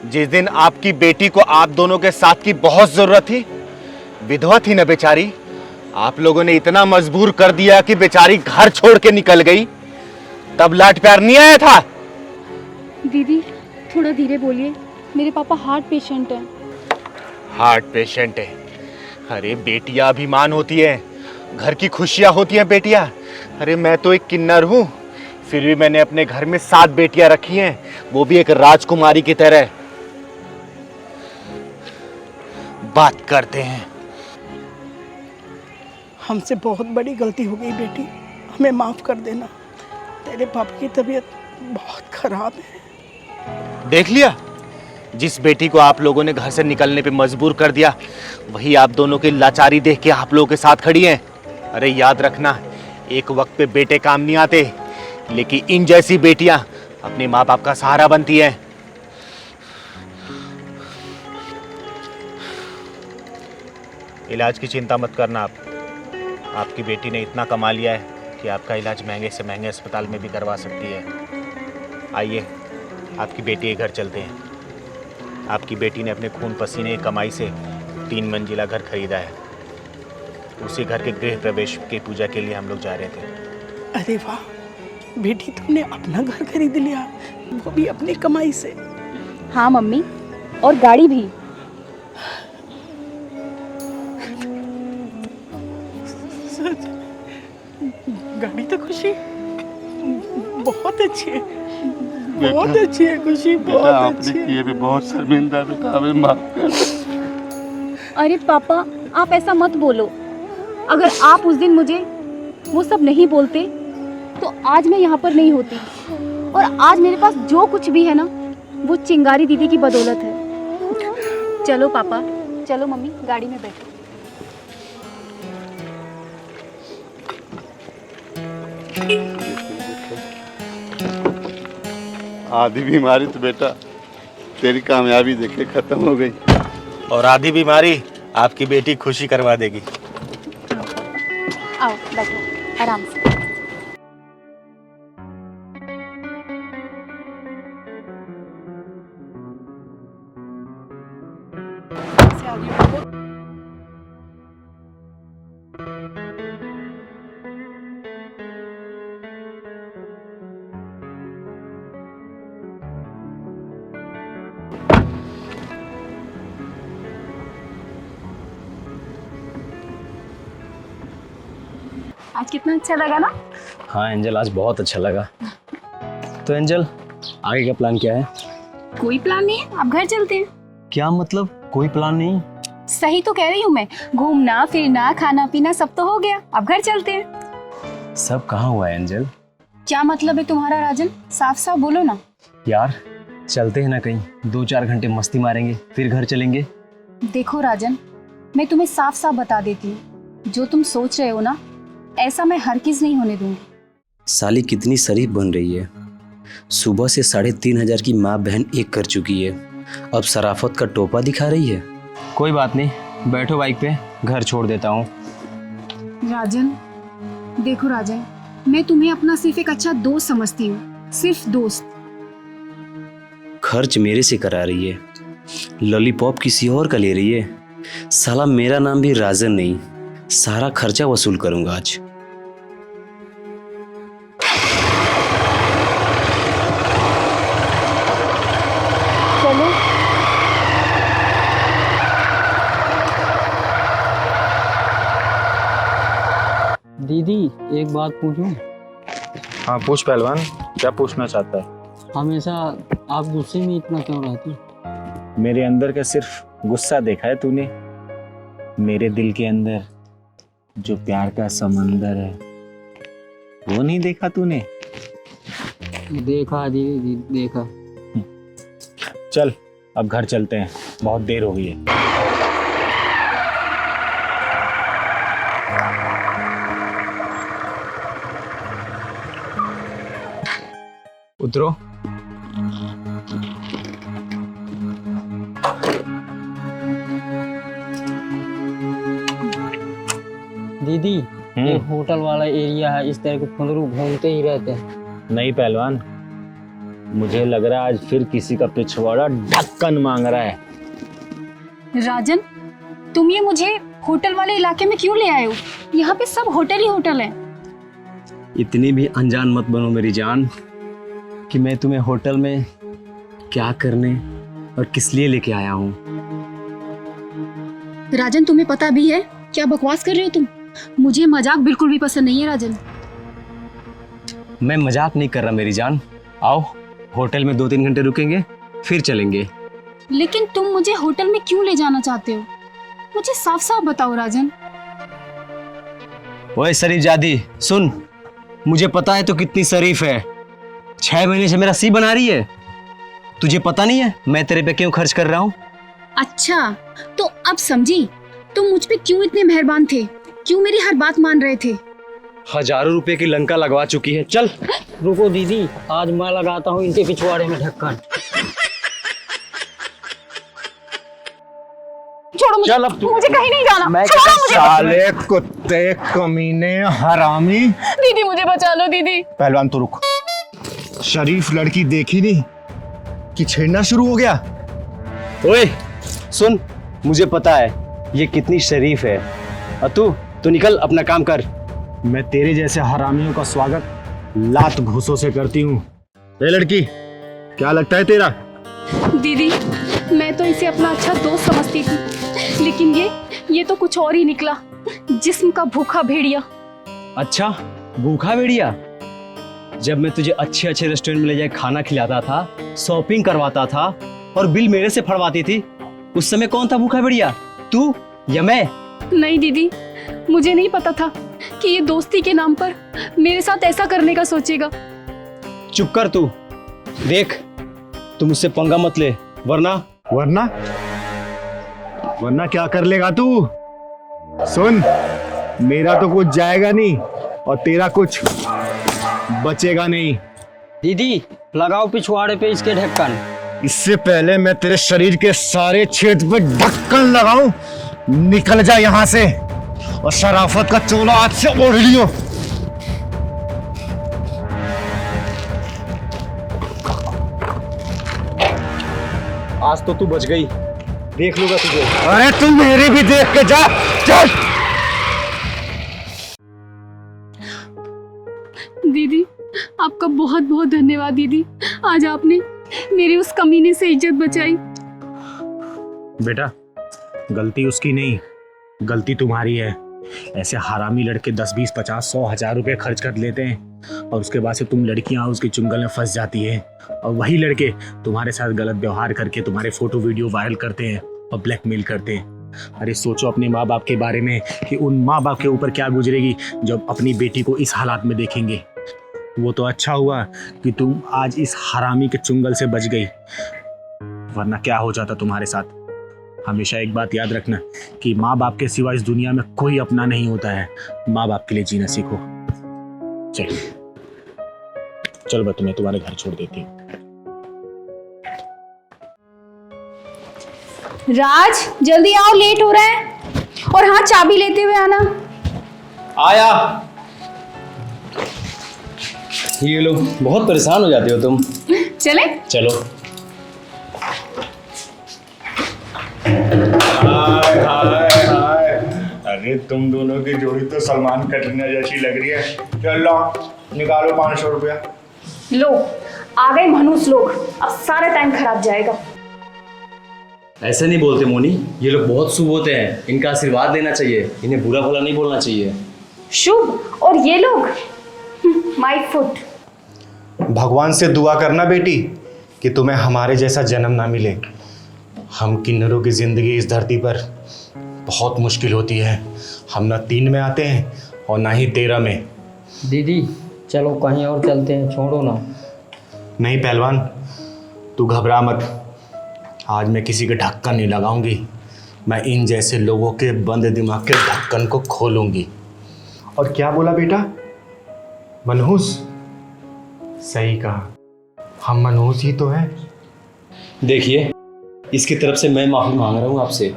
जिस दिन आपकी बेटी को आप दोनों के साथ की बहुत जरूरत थी, विधवा थी ना बेचारी, आप लोगों ने इतना मजबूर कर दिया कि बेचारी घर छोड़ के निकल गई, तब लाड प्यार नहीं आया था? दीदी थोड़ा धीरे बोलिए, मेरे पापा हार्ट पेशेंट हैं। हार्ट पेशेंट है? अरे बेटियां अभिमान होती है, घर की खुशियां होती हैं बेटियां। अरे मैं तो एक किन्नर हूं, फिर भी मैंने अपने घर में 7 बेटियां रखी हैं, वो भी एक राजकुमारी की तरह। बात करते हैं। हमसे बहुत बड़ी गलती हो गई बेटी, हमें माफ़ कर देना। तेरे पापा की तबीयत बहुत खराब है। देख लिया, जिस बेटी को आप लोगों ने घर से निकलने पे मजबूर कर दिया, वही आप दोनों की लाचारी देख के आप लोगों के साथ खड़ी हैं। अरे याद रखना, एक वक्त पे बेटे काम नहीं आते, लेकिन इन जैसी बेटियां अपने माँ बाप का सहारा बनती हैं। इलाज की चिंता मत करना आप, आपकी बेटी ने इतना कमा लिया है कि आपका इलाज महंगे से महंगे अस्पताल में भी करवा सकती है। आइए, आपकी बेटी के घर चलते हैं। आपकी बेटी ने अपने खून पसीने की कमाई से 3 मंजिला घर खरीदा है। उसी घर के गृह प्रवेश की पूजा के लिए हम लोग जा रहे थे। अरे वाह बेटी, तुमने अपना घर खरीद लिया, वो भी अपनी कमाई से। हाँ मम्मी, और गाड़ी भी। गाड़ी तो खुशी बहुत अच्छी है, बहुत अच्छी है खुशी, बहुत अच्छी है। ये भी बहुत शर्मिंदा बेटा, हमें माफ कर। अरे पापा, आप ऐसा मत बोलो। अगर आप उस दिन मुझे वो सब नहीं बोलते तो आज मैं यहाँ पर नहीं होती। और आज मेरे पास जो कुछ भी है ना, वो चिंगारी दीदी की बदौलत है। चलो पापा, चलो मम्मी, गाड़ी में बैठो। आधी बीमारी तो बेटा तेरी कामयाबी देखे खत्म हो गई, और आधी बीमारी आपकी बेटी खुशी करवा देगी। आओ बैठो आराम से। आज कितना अच्छा लगा ना? हाँ एंजल, आज बहुत अच्छा लगा। तो एंजल, आगे का प्लान क्या है? कोई प्लान नहीं है, आप घर चलते हैं। क्या मतलब कोई प्लान नहीं? सही तो कह रही हूँ मैं, घूमना फिरना खाना पीना सब तो हो गया, अब घर चलते हैं। सब कहाँ हुआ है एंजल? क्या मतलब है तुम्हारा राजन? साफ साफ बोलो ना। यार चलते हैं ना कहीं, 2-4 घंटे मस्ती मारेंगे फिर घर चलेंगे। देखो राजन, मैं तुम्हें साफ साफ बता देती हूँ, जो तुम सोच रहे हो ना, ऐसा मैं हरगिज़ नहीं होने दूंगी। साली कितनी शरीफ बन रही है, सुबह से 3,500 की माँ बहन एक कर चुकी है, अब शराफत का टोपा दिखा रही है। कोई बात नहीं, बैठो बाइक पे, घर छोड़ देता हूँ। राजन देखो राजन, मैं तुम्हें अपना सिर्फ एक अच्छा दोस्त समझती हूँ, सिर्फ दोस्त। खर्च मेरे से करा रही है, लॉलीपॉप किसी और का ले रही है। साला मेरा नाम भी राजन नहीं, सारा खर्चा वसूल करूंगा आज। चलो। दीदी एक बात पूछूं? हाँ पूछ पहलवान, क्या पूछना चाहता है? हमेशा आप गुस्से में इतना क्यों रहते? मेरे अंदर का सिर्फ गुस्सा देखा है तूने, मेरे दिल के अंदर जो प्यार का समंदर है वो नहीं देखा तूने? देखा दीदी, देखा। चल अब घर चलते हैं, बहुत देर हो गई है। उतरो। दीदी ये होटल वाला एरिया है, इस तरह के फुंदरू घूमते ही रहते हैं। नहीं पहलवान, मुझे लग रहा है आज फिर किसी का पिछवाड़ा ढक्कन मांग रहा है। राजन, तुम ये मुझे होटल वाले इलाके में क्यों ले आए हो? यहाँ पे सब होटल ही होटल है। इतनी भी अनजान मत बनो मेरी जान कि मैं तुम्हें होटल में क्या करने और किस लिए लेके आया हूँ। राजन तुम्हें पता भी है क्या बकवास कर रहे हो तुम? मुझे मजाक बिल्कुल भी पसंद नहीं है राजन। मैं मजाक नहीं कर रहा मेरी जान, आओ होटल में 2-3 घंटे रुकेंगे फिर चलेंगे। लेकिन तुम मुझे होटल में क्यों ले जाना चाहते हो? मुझे साफ साफ बताओ राजन। ओए शरीफ जादी सुन, मुझे पता है तू कितनी शरीफ है, 6 महीने से मेरा सी बना रही है। तुझे पता नहीं है मैं तेरे पे क्यों खर्च कर रहा हूँ? अच्छा तो अब समझी, तुम मुझ पे क्यों इतने मेहरबान थे, क्यों मेरी हर बात मान रहे थे। हजारों रुपए की लंका लगवा चुकी है। चल रुको दीदी, आज मैं लगाता हूँ इनके पिछवाड़े में ढक्कन। छोड़ो मुझे, चल अब तू, मुझे कहीं नहीं जाना। मैं छोड़ो मुझे। साले कुत्ते कमीने हरामी। दीदी मुझे बचा लो दीदी। पहलवान तो रुक, शरीफ लड़की देखी नहीं कि छेड़ना शुरू हो गया। ओए सुन, मुझे पता है ये कितनी शरीफ है, और तू निकल अपना काम कर। मैं तेरे जैसे हरामियों का स्वागत लात घूसों से करती हूँ। ए लड़की, क्या लगता है तेरा? दीदी मैं तो इसे अपना अच्छा दोस्त समझती थी, लेकिन ये तो कुछ और ही निकला, जिस्म का भूखा भेड़िया। अच्छा भूखा भेड़िया? जब मैं तुझे अच्छे अच्छे रेस्टोरेंट में ले जाके खाना खिलाता था, शॉपिंग करवाता था और बिल मेरे से फड़वाती थी, उस समय कौन था भूखा भेड़िया, तू या मैं? नहीं दीदी, मुझे नहीं पता था कि ये दोस्ती के नाम पर मेरे साथ ऐसा करने का सोचेगा। चुप कर तू, देख तू मुझसे पंगा मत ले, वरना क्या कर लेगा तू? सुन, मेरा तो कुछ जाएगा नहीं और तेरा कुछ बचेगा नहीं। दीदी लगाओ पिछवाड़े पे इसके ढक्कन। इससे पहले मैं तेरे शरीर के सारे छेद पे ढक्कन लगाऊं, निकल जा यहाँ से और शराफत का चोला हाथ से ओढ़ लियो। आज तो तू बच गई, देख लूंगा तुझे। अरे तू मेरी भी देख के जा, चल। दीदी आपका बहुत बहुत धन्यवाद दीदी, आज आपने मेरी उस कमीने से इज्जत बचाई। बेटा गलती उसकी नहीं, गलती तुम्हारी है। ऐसे हरामी लड़के 10, 20, 50, 100, 1000 रुपए खर्च कर लेते हैं और उसके बाद से तुम लड़कियां उसके चुंगल में फंस जाती है, और वही लड़के तुम्हारे साथ गलत व्यवहार करके तुम्हारे फोटो वीडियो वायरल करते हैं और ब्लैकमेल करते हैं। अरे सोचो अपने माँ बाप के बारे में कि उन माँ बाप के ऊपर क्या गुजरेगी जब अपनी बेटी को इस हालात में देखेंगे। वो तो अच्छा हुआ कि तुम आज इस हरामी के चुंगल से बच गई, वरना क्या हो जाता तुम्हारे साथ। हमेशा एक बात याद रखना कि माँ बाप के सिवा इस दुनिया में कोई अपना नहीं होता है। माँ बाप के लिए जीना सीखो। चलो मैं तुम्हें तुम्हारे घर छोड़ देती हूँ। राज जल्दी आओ, लेट हो रहा है। और हाँ, चाबी लेते हुए आना। आया। ये लोग बहुत परेशान हो जाते हो तुम। चले चलो। हाय हाय हाय, अरे तुम दोनों की जोड़ी तो सलमान कटरीना जैसी लग रही है। चलो निकालो 500 रुपया। लो, आ गए मनुष्य लोग, अब सारा टाइम खराब जाएगा। ऐसे नहीं बोलते मोनी, ये लोग बहुत शुभ होते हैं, इनका आशीर्वाद लेना चाहिए, इन्हें बुरा भला नहीं बोलना चाहिए। शुभ? और ये लोग माय फुट। भगवान से दुआ करना बेटी कि तुम्हें हमारे जैसा जन्म ना मिले। हम किन्नरों की ज़िंदगी इस धरती पर बहुत मुश्किल होती है। हम ना 3 में आते हैं और ना ही 13 में। दीदी चलो कहीं और चलते हैं, छोड़ो ना। नहीं पहलवान, तू घबरा मत। आज मैं किसी के ढक्कन नहीं लगाऊंगी, मैं इन जैसे लोगों के बंद दिमाग के ढक्कन को खोलूंगी। और क्या बोला बेटा? मनहूस? सही कहा, हम मनहूस ही तो हैं। देखिए, इसकी तरफ से मैं माफी मांग रहा हूँ आपसे।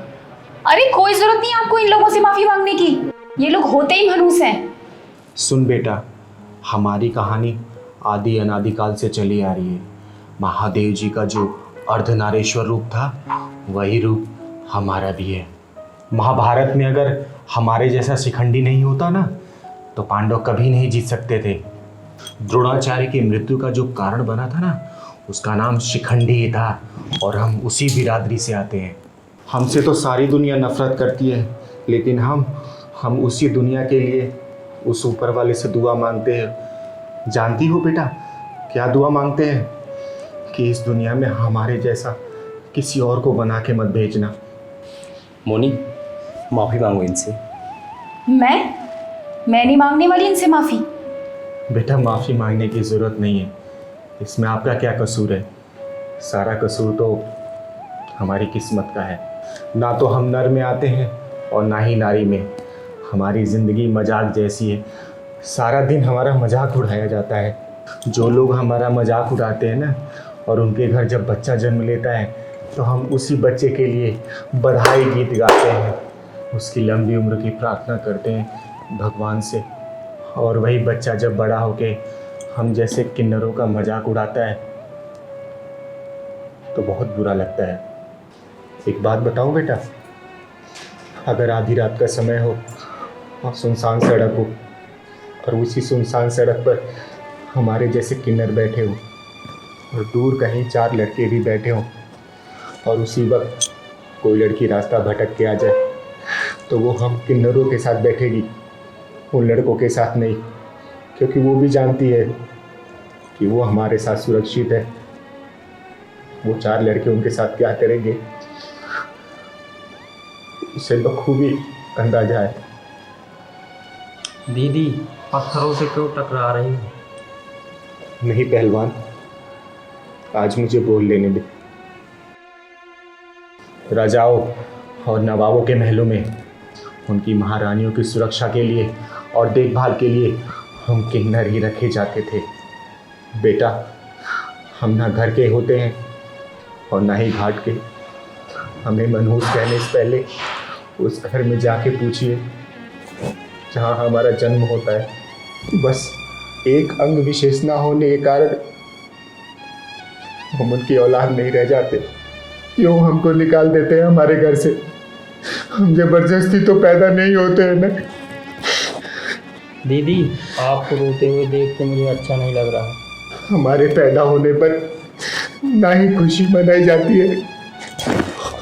अरे कोई जरूरत नहीं आपको इन लोगों से माफी मांगने की, ये लोग होते ही मनहूस हैं। सुन बेटा, हमारी कहानी आदि अनादिकाल से चली आ रही है। महादेव जी का जो अर्धनारेश्वर रूप था, वही रूप हमारा भी है। महाभारत में अगर हमारे जैसा शिखंडी नहीं होता ना, तो पांडव कभी नहीं जीत सकते थे। द्रोणाचार्य की मृत्यु का जो कारण बना था ना, उसका नाम शिखंडी ही था, और हम उसी बिरादरी से आते हैं। हमसे तो सारी दुनिया नफरत करती है, लेकिन हम उसी दुनिया के लिए उस ऊपर वाले से दुआ मांगते हैं। जानती हो बेटा क्या दुआ मांगते हैं? कि इस दुनिया में हमारे जैसा किसी और को बना के मत भेजना। मोनी, माफी मांगो इनसे। मैं नहीं मांगने वाली इनसे माफी। बेटा माफ़ी मांगने की ज़रूरत नहीं है, इसमें आपका क्या कसूर है? सारा कसूर तो हमारी किस्मत का है। ना तो हम नर में आते हैं और ना ही नारी में। हमारी ज़िंदगी मजाक जैसी है, सारा दिन हमारा मजाक उड़ाया जाता है। जो लोग हमारा मजाक उड़ाते हैं ना, और उनके घर जब बच्चा जन्म लेता है, तो हम उसी बच्चे के लिए बधाई गीत गाते हैं, उसकी लंबी उम्र की प्रार्थना करते हैं भगवान से। और वही बच्चा जब बड़ा होके हम जैसे किन्नरों का मजाक उड़ाता है, तो बहुत बुरा लगता है। एक बात बताऊं बेटा, अगर आधी रात का समय हो और सुनसान सड़क हो, और उसी सुनसान सड़क पर हमारे जैसे किन्नर बैठे हो, और दूर कहीं 4 लड़के भी बैठे हों, और उसी वक्त कोई लड़की रास्ता भटक के आ जाए, तो वो हम किन्नरों के साथ बैठेगी, उन लड़कों के साथ नहीं, क्योंकि वो भी जानती है कि वो हमारे साथ सुरक्षित है। वो 4 लड़के उनके साथ क्या करेंगे, उसे बखूबी अंदाजा है। दीदी पत्थरों से क्यों टकरा रही हो? नहीं पहलवान, आज मुझे बोल लेने दे। राजाओं और नवाबों के महलों में उनकी महारानियों की सुरक्षा के लिए और देखभाल के लिए हम किन्नर ही रखे जाते थे। बेटा, हम ना घर के होते हैं और ना ही घाट के। हमें मनहूस कहने से पहले उस घर में जाके पूछिए जहाँ हमारा जन्म होता है। बस एक अंग विशेष ना होने के कारण हम उनकी औलाद नहीं रह जाते, यूँ हमको निकाल देते हैं हमारे घर से। हम जबरदस्ती तो पैदा नहीं होते हैं ना। दीदी आपको रोते हुए देख के मुझे अच्छा नहीं लग रहा है। हमारे पैदा होने पर ना ही खुशी मनाई जाती है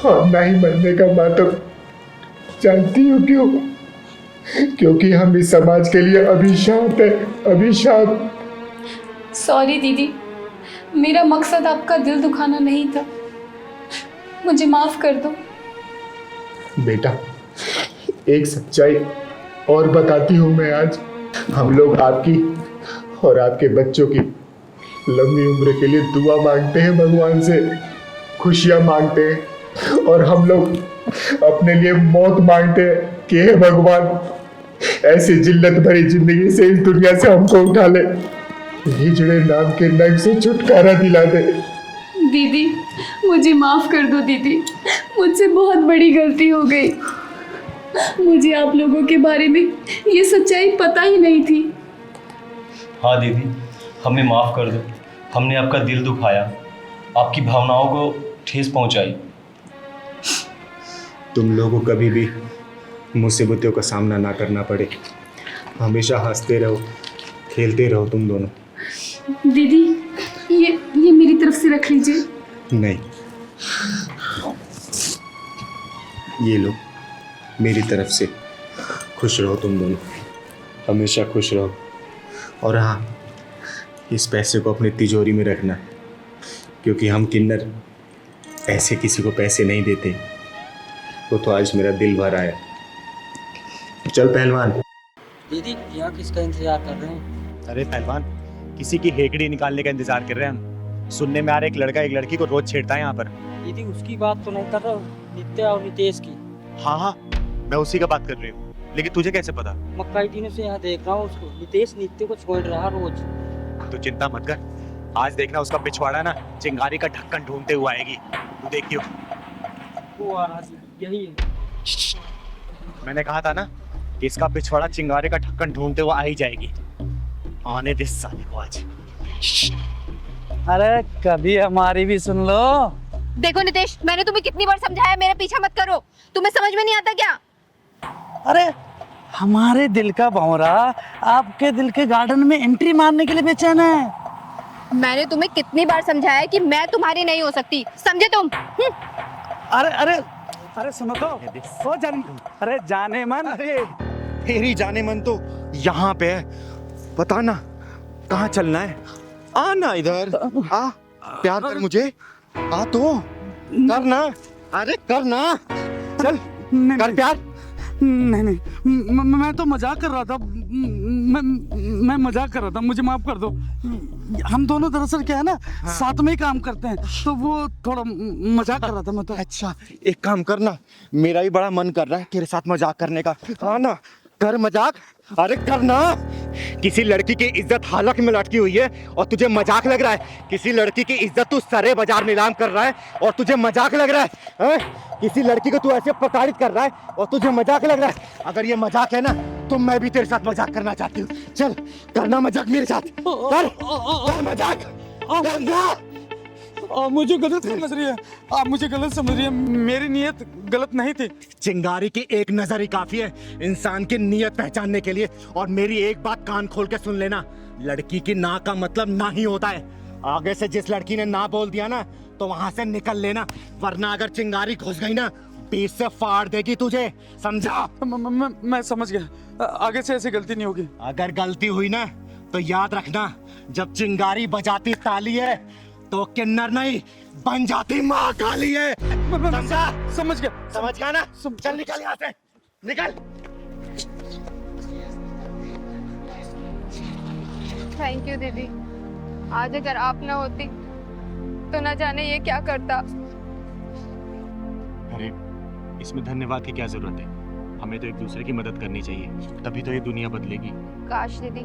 और ना ही मरने का मातम। जानती हो क्यों? क्योंकि हम इस समाज के लिए अभिशाप है, अभिशाप। सॉरी दीदी, मेरा मकसद आपका दिल दुखाना नहीं था, मुझे माफ़ कर दो। बेटा, एक सच्चाई और बताती हूँ मैं आज। हम लोग आपकी और आपके बच्चों की लंबी उम्र के लिए दुआ मांगते हैं भगवान से, खुशियाँ मांगते हैं, और हम लोग अपने लिए मौत मांगते हैं कि हे भगवान, ऐसी जिल्लत भरी जिंदगी से इस दुनिया से हमको उठा ले, हिजड़े नाम के नग से छुटकारा दिला दे। दीदी, मुझे माफ़ कर दो दीदी, मुझसे बहुत बड़ी गलती हो गई। मुझे आप लोगों के बारे में ये सच्चाई पता ही नहीं थी। हाँ दीदी, हमें माफ़ कर दो। हमने आपका दिल दुखाया, आपकी भावनाओं को ठेस पहुंचाई। तुम लोगों को कभी भी मुसीबतों का सामना ना करना पड़े। हमेशा हंसते रहो, खेलते रहो तुम दोनों। दीदी, ये मेरी तरफ से रख लीजिए। नहीं, ये लो मेरी तरफ से। खुश रहो तुम दोनों, हमेशा खुश रहो। और हाँ, इस पैसे को अपनी तिजोरी में रखना, क्योंकि हम किन्नर ऐसे किसी को पैसे नहीं देते। वो तो आज मेरा दिल भर आया। चल पहलवान। दीदी, यहाँ किसका इंतजार कर रहे हैं? अरे पहलवान, किसी की हेकड़ी निकालने का इंतजार कर रहे हैं हम। सुनने में आ रहा है एक लड़का एक लड़की को रोज छेड़ता है यहाँ पर। दीदी, उसकी बात तो नहीं कर रहा हूँ, नित्या और नितेश की। हाँ हाँ, मैं उसी का बात कर रही हूँ, लेकिन तुझे कैसे पता? मैं कई दिनों से यहाँ देख रहा हूँ उसको। नितेश नित्य को छोड़ रहा रोज। तो चिंता मत कर, आज देखना उसका पिछवाड़ा ना चिंगारी का ढक्कन ढूंढते हुए आएगी। तू देखियो। वो आ रहा, यही है। मैंने कहा था ना कि इसका पिछवाड़ा चिंगारी का ढक्कन ढूंढते हुए आ ही जाएगी। आने दे साले को आज। अरे कभी हमारी भी सुन लो। देखो नितेश, मैंने तुम्हें कितनी बार समझाया मेरा पीछा मत करो, तुम्हें समझ में नहीं आता क्या? अरे हमारे दिल का भंवरा आपके दिल के गार्डन में एंट्री मारने के लिए बेचैन है। मैंने तुम्हें कितनी बार समझाया कि मैं तुम्हारी नहीं हो सकती, समझे तुम? अरे अरे अरे सुनो तो, हो अरे जाने मन। अरे तेरी जाने मन तो यहाँ पे है। बता ना कहाँ चलना है? आना इधर आ, प्यार कर मुझे। आ तो करना, अरे करना, चल कर प्यार। नहीं, मैं तो मजाक कर रहा था। मैं मजाक कर रहा था, मुझे माफ कर दो। हम दोनों दरअसल क्या है ना, साथ में ही काम करते हैं, तो वो थोड़ा मजाक कर रहा था मैं तो। अच्छा, एक काम करना, मेरा भी बड़ा मन कर रहा है तेरे साथ मजाक करने का। हाँ ना, कर मजाक। अरे करना। किसी लड़की की इज्जत हालत में लटकी हुई है और तुझे मजाक लग रहा है? किसी लड़की की इज्जत तू सरे बाजार नीलाम कर रहा है और तुझे मजाक लग रहा है? किसी लड़की को तू ऐसे प्रताड़ित कर रहा है और तुझे मजाक लग रहा है? अगर ये मजाक है ना, तो मैं भी तेरे साथ मजाक करना चाहती हूँ। चल करना मजाक मेरे साथ, कर मजाक करना। मुझे गलत समझ रही है आप, मुझे गलत समझ रही है। मेरी नीयत गलत नहीं थी। चिंगारी की एक नजर ही काफी है इंसान की नीयत पहचानने के लिए। और मेरी एक बात कान खोल के सुन लेना, लड़की की ना का मतलब ना ही होता है। आगे से जिस लड़की ने ना बोल दिया ना, तो वहां से निकल लेना, वरना अगर चिंगारी घुस गई ना, बीच से फाड़ देगी तुझे, समझा? मैं समझ गया, आगे से ऐसी गलती नहीं होगी। अगर गलती हुई ना, तो याद रखना, जब चिंगारी बजाती ताली है तो किन्नर नहीं बन जाती माँ काली है। समझा? समझ गया ना? चल निकल यहाँ से, निकल। थैंक यू दीदी, आज अगर आप ना होती तो ना जाने ये क्या करता। अरे इसमें धन्यवाद की क्या जरूरत है? हमें तो एक दूसरे की मदद करनी चाहिए, तभी तो ये दुनिया बदलेगी। काश दीदी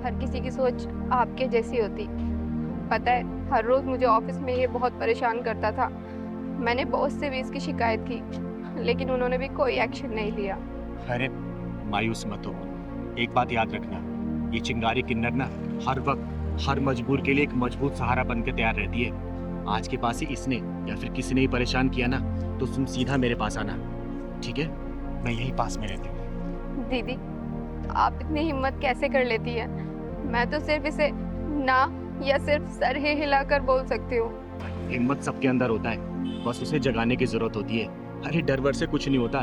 हर किसी की सोच आपके जैसी होती। पता है, हर रोज मुझे ऑफिस में ये बहुत परेशान करता था। मैंने बॉस से भी इसकी शिकायत की, लेकिन उन्होंने भी कोई एक्शन नहीं लिया। अरे मायूस मत हो, एक बात याद रखना, ये चिंगारी किन्नर ना हर वक्त हर मजबूर के लिए एक मजबूत सहारा बन के तैयार रहती है। आज के पास ही इसने या फिर किसी ने ही परेशान किया ना, तो तुम सीधा मेरे पास आना, ठीक है? मैं यही पास में रहती हूँ। दीदी आप इतनी हिम्मत कैसे कर लेती है? मैं तो सिर्फ इसे ना या सिर्फ सर ही हिलाकर बोल सकती हूँ। हिम्मत सबके अंदर होता है, बस उसे जगाने की जरूरत होती है। अरे डर वर से कुछ नहीं होता,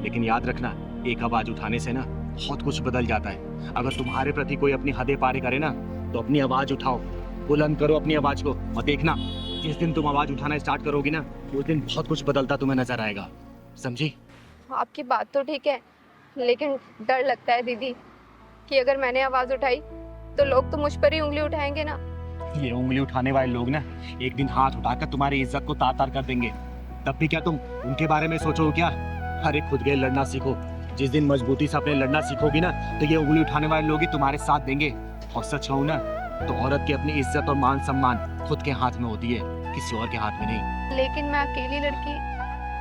लेकिन याद रखना, एक आवाज उठाने से ना बहुत कुछ बदल जाता है। अगर तुम्हारे प्रति कोई अपनी हदें पार करे ना, तो अपनी आवाज उठाओ, बुलंद करो अपनी आवाज को, और देखना जिस दिन तुम आवाज उठाना स्टार्ट करोगी ना, उस दिन बहुत कुछ बदलता तुम्हें नजर आएगा, समझी? आपकी बात तो ठीक है, लेकिन डर लगता है दीदी कि अगर मैंने आवाज़ उठाई तो लोग तो मुझ पर ही उंगली उठाएंगे ना। ये उंगली उठाने वाले लोग ना एक दिन हाथ उठाकर तुम्हारी इज्जत को तार-तार कर देंगे। तब भी क्या तुम उनके बारे में सोचो क्या? अरे खुद के लड़ना सीखो। जिस दिन मजबूती से अपने लड़ना सीखोगी ना तो ये उंगली उठाने वाले लोग ही तुम्हारे साथ देंगे। और सच कहूं ना तो औरत की अपनी इज्जत और मान सम्मान खुद के हाथ में होती है, किसी और के हाथ में नहीं। लेकिन मैं अकेली लड़की।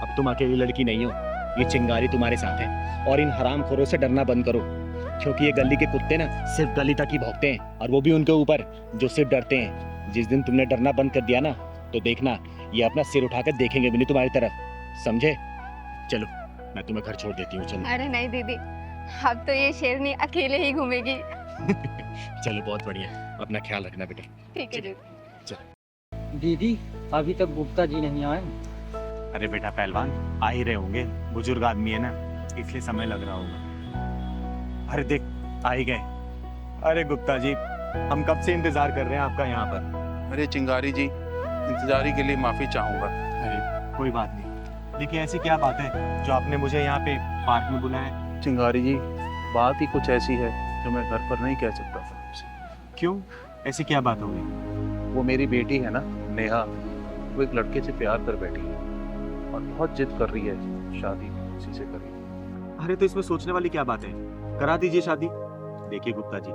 अब तुम अकेली लड़की नहीं हो, ये चिंगारी तुम्हारे साथ है। और इन हरामखोरों से डरना बंद करो, क्योंकि ये गली के कुत्ते ना सिर्फ गली तक ही भौंकते हैं, और वो भी उनके ऊपर जो सिर्फ डरते हैं। जिस दिन तुमने डरना बंद कर दिया ना तो देखना ये अपना सिर उठाकर देखेंगे भी नहीं तुम्हारी तरफ, समझे? चलो मैं तुम्हें घर छोड़ देती हूँ। चलो। अरे नहीं दीदी, अब तो ये शेरनी अकेले ही घूमेगी। चलो बहुत बढ़िया, अपना ख्याल रखना बेटे। ठीक है दीदी। चलो। दीदी अभी तक गुप्ता जी नहीं आए। अरे बेटा पहलवान आ ही रहे होंगे, बुजुर्ग आदमी है ना इसलिए समय लग रहा होगा। अरे देख आ ही गए। अरे गुप्ता जी हम कब से इंतजार कर रहे हैं आपका यहाँ पर। अरे चिंगारी जी, इंतजारी के लिए माफ़ी चाहूँगा। अरे कोई बात नहीं, लेकिन ऐसी क्या बात है जो आपने मुझे यहाँ पे पार्क में बुलाया? चिंगारी जी बात ही कुछ ऐसी है जो मैं घर पर नहीं कह सकता था आपसे। क्यों, ऐसी क्या बात हो गई? वो मेरी बेटी है ना नेहा, वो एक लड़के से प्यार कर बैठी है और बहुत जिद कर रही है शादी उसी से करी। अरे तो इसमें सोचने वाली क्या बात है, करा दीजिए शादी। देखिए गुप्ता जी,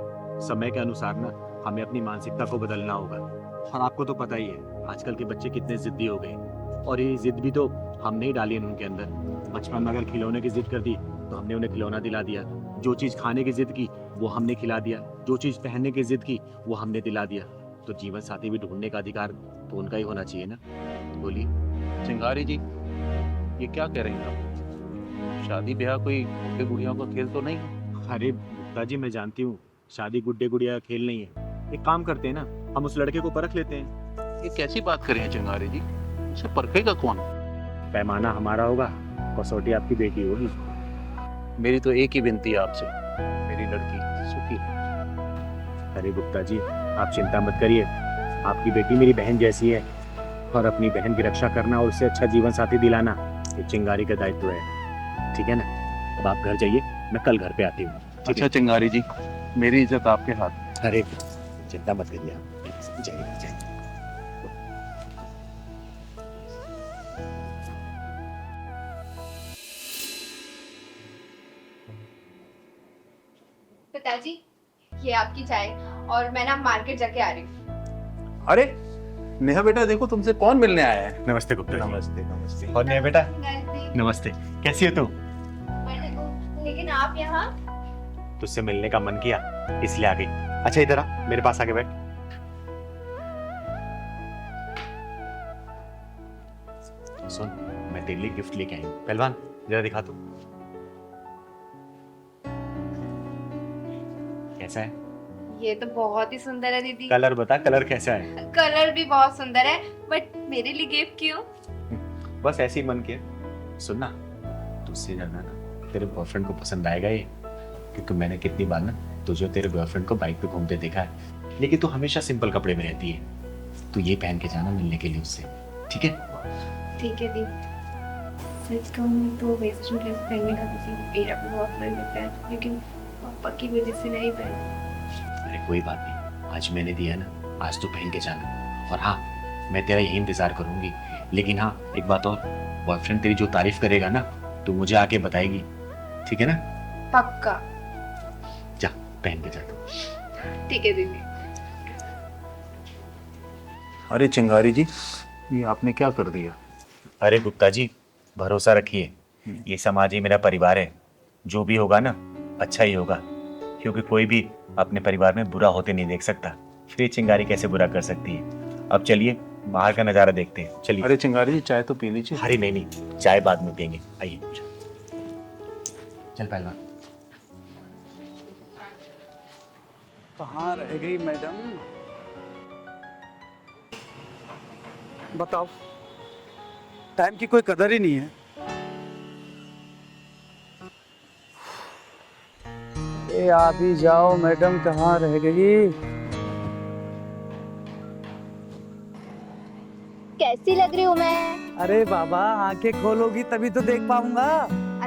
समय के अनुसार ना हमें अपनी मानसिकता को बदलना होगा। और आपको तो पता ही है आजकल के बच्चे कितने जिद्दी हो गए, और ये जिद भी तो हमने ही डाली है उनके अंदर। बचपन में अगर खिलौने की जिद कर दी तो हमने उन्हें खिलौना दिला दिया, जो चीज़ खाने की जिद की वो हमने खिला दिया, जो चीज़ पहनने की जिद की वो हमने दिला दिया। तो जीवन साथी भी ढूंढने का अधिकार तो उनका ही होना चाहिए ना। बोलिए। चिंगारी जी ये क्या कह रही हैं आप? शादी ब्याह कोई गुड्डे गुड़िया का खेल तो नहीं है? अरे गुप्ता जी मैं जानती हूँ शादी गुड्डे गुड़िया का खेल नहीं है। एक काम करते हैं ना, हम उस लड़के को परख लेते हैं। ये कैसी बात करें चिंगारी जी, उसे परखेगा कौन? पैमाना हमारा होगा, कसौटी आपकी बेटी होगी। मेरी तो एक ही विनती है आपसे, मेरी लड़की सुखी है। अरे गुप्ता जी आप चिंता मत करिए, आपकी बेटी मेरी बहन जैसी है, और अपनी बहन की रक्षा करना और उससे अच्छा जीवन साथी दिलाना ये चिंगारी का दायित्व है, ठीक है ना? अब आप घर जाइए, मैं कल घर पे आती हूँ। अच्छा चिंगारी जी, मेरी इज्जत आपके हाथ। अरे चिंता मत करिए आप, जाइए जाइए। पिताजी ये आपकी चाय, और मैं ना मार्केट जाके आ रही हूँ। अरे नेहा बेटा देखो तुमसे कौन मिलने आया है। नमस्ते गुप्ता जी। नमस्ते नमस्ते। और नेहा बेटा नमस्ते, कैसी है तू? लेकिन आप यहाँ? तुझसे मिलने का मन किया इसलिए आ गई। अच्छा इधर आ, मेरे पास आके बैठ। सुन मैं तेरे लिए गिफ्ट लेके आई हूँ। पहलवान जरा दिखा तू, कैसा है? ये तो बहुत ही सुंदर है दीदी। कलर बता, कलर कैसा है? कलर भी बहुत सुंदर है, बट मेरे लिए गिफ्ट क्यों? बस ऐसे ही मन किया। सुनना तुझसे जाना ना तेरे बॉयफ्रेंड को पसंद आएगा ये, क्योंकि मैंने कितनी बार ना तुझे तेरे बॉयफ्रेंड को बाइक पे घूमते देखा है, लेकिन तू हमेशा सिंपल कपड़े में रहती है। तू ये पहन के जाना मिलने के लिए उससे, ठीक है? ठीक है दीदी। सच कहूँ तो वेस्टर्न ड्रेस पहनने का मुझे मेरा भी बहुत मन करता है, लेकिन पापा की वजह से नहीं पहन। अरे कोई बात नहीं, आज मैंने दिया ना, आज तो पहन के जाना। और हाँ मैं तेरा यही इंतजार करूंगी, लेकिन हाँ एक बात और, बॉयफ्रेंड तेरी जो तारीफ करेगा ना तो मुझे आके बताएगी, ठीक है ना? पक्का। जा पहन के जा तू। ठीक है दीदी। अरे चिंगारी जी ये आपने क्या कर दिया? अरे गुप्ता जी भरोसा रखिए, ये समाज ही मेरा परिवार है, जो भी होगा ना अच्छा ही होगा, क्योंकि कोई भी अपने परिवार में बुरा होते नहीं देख सकता, फिर चिंगारी कैसे बुरा कर सकती है। अब चलिए बाहर का नज़ारा देखते हैं, चलिए। अरे चिंगारी जी चाय तो पी लीजिए। अरे नहीं, चाय बाद में पियेंगे, आइए। चल पहलवान। कहाँ रह गई मैडम? बताओ, टाइम की कोई कदर ही नहीं है। ए आप ही जाओ मैडम, कहाँ रह गई? कैसी लग रही हूँ मैं? अरे बाबा आंखें खोलोगी तभी तो देख पाऊंगा।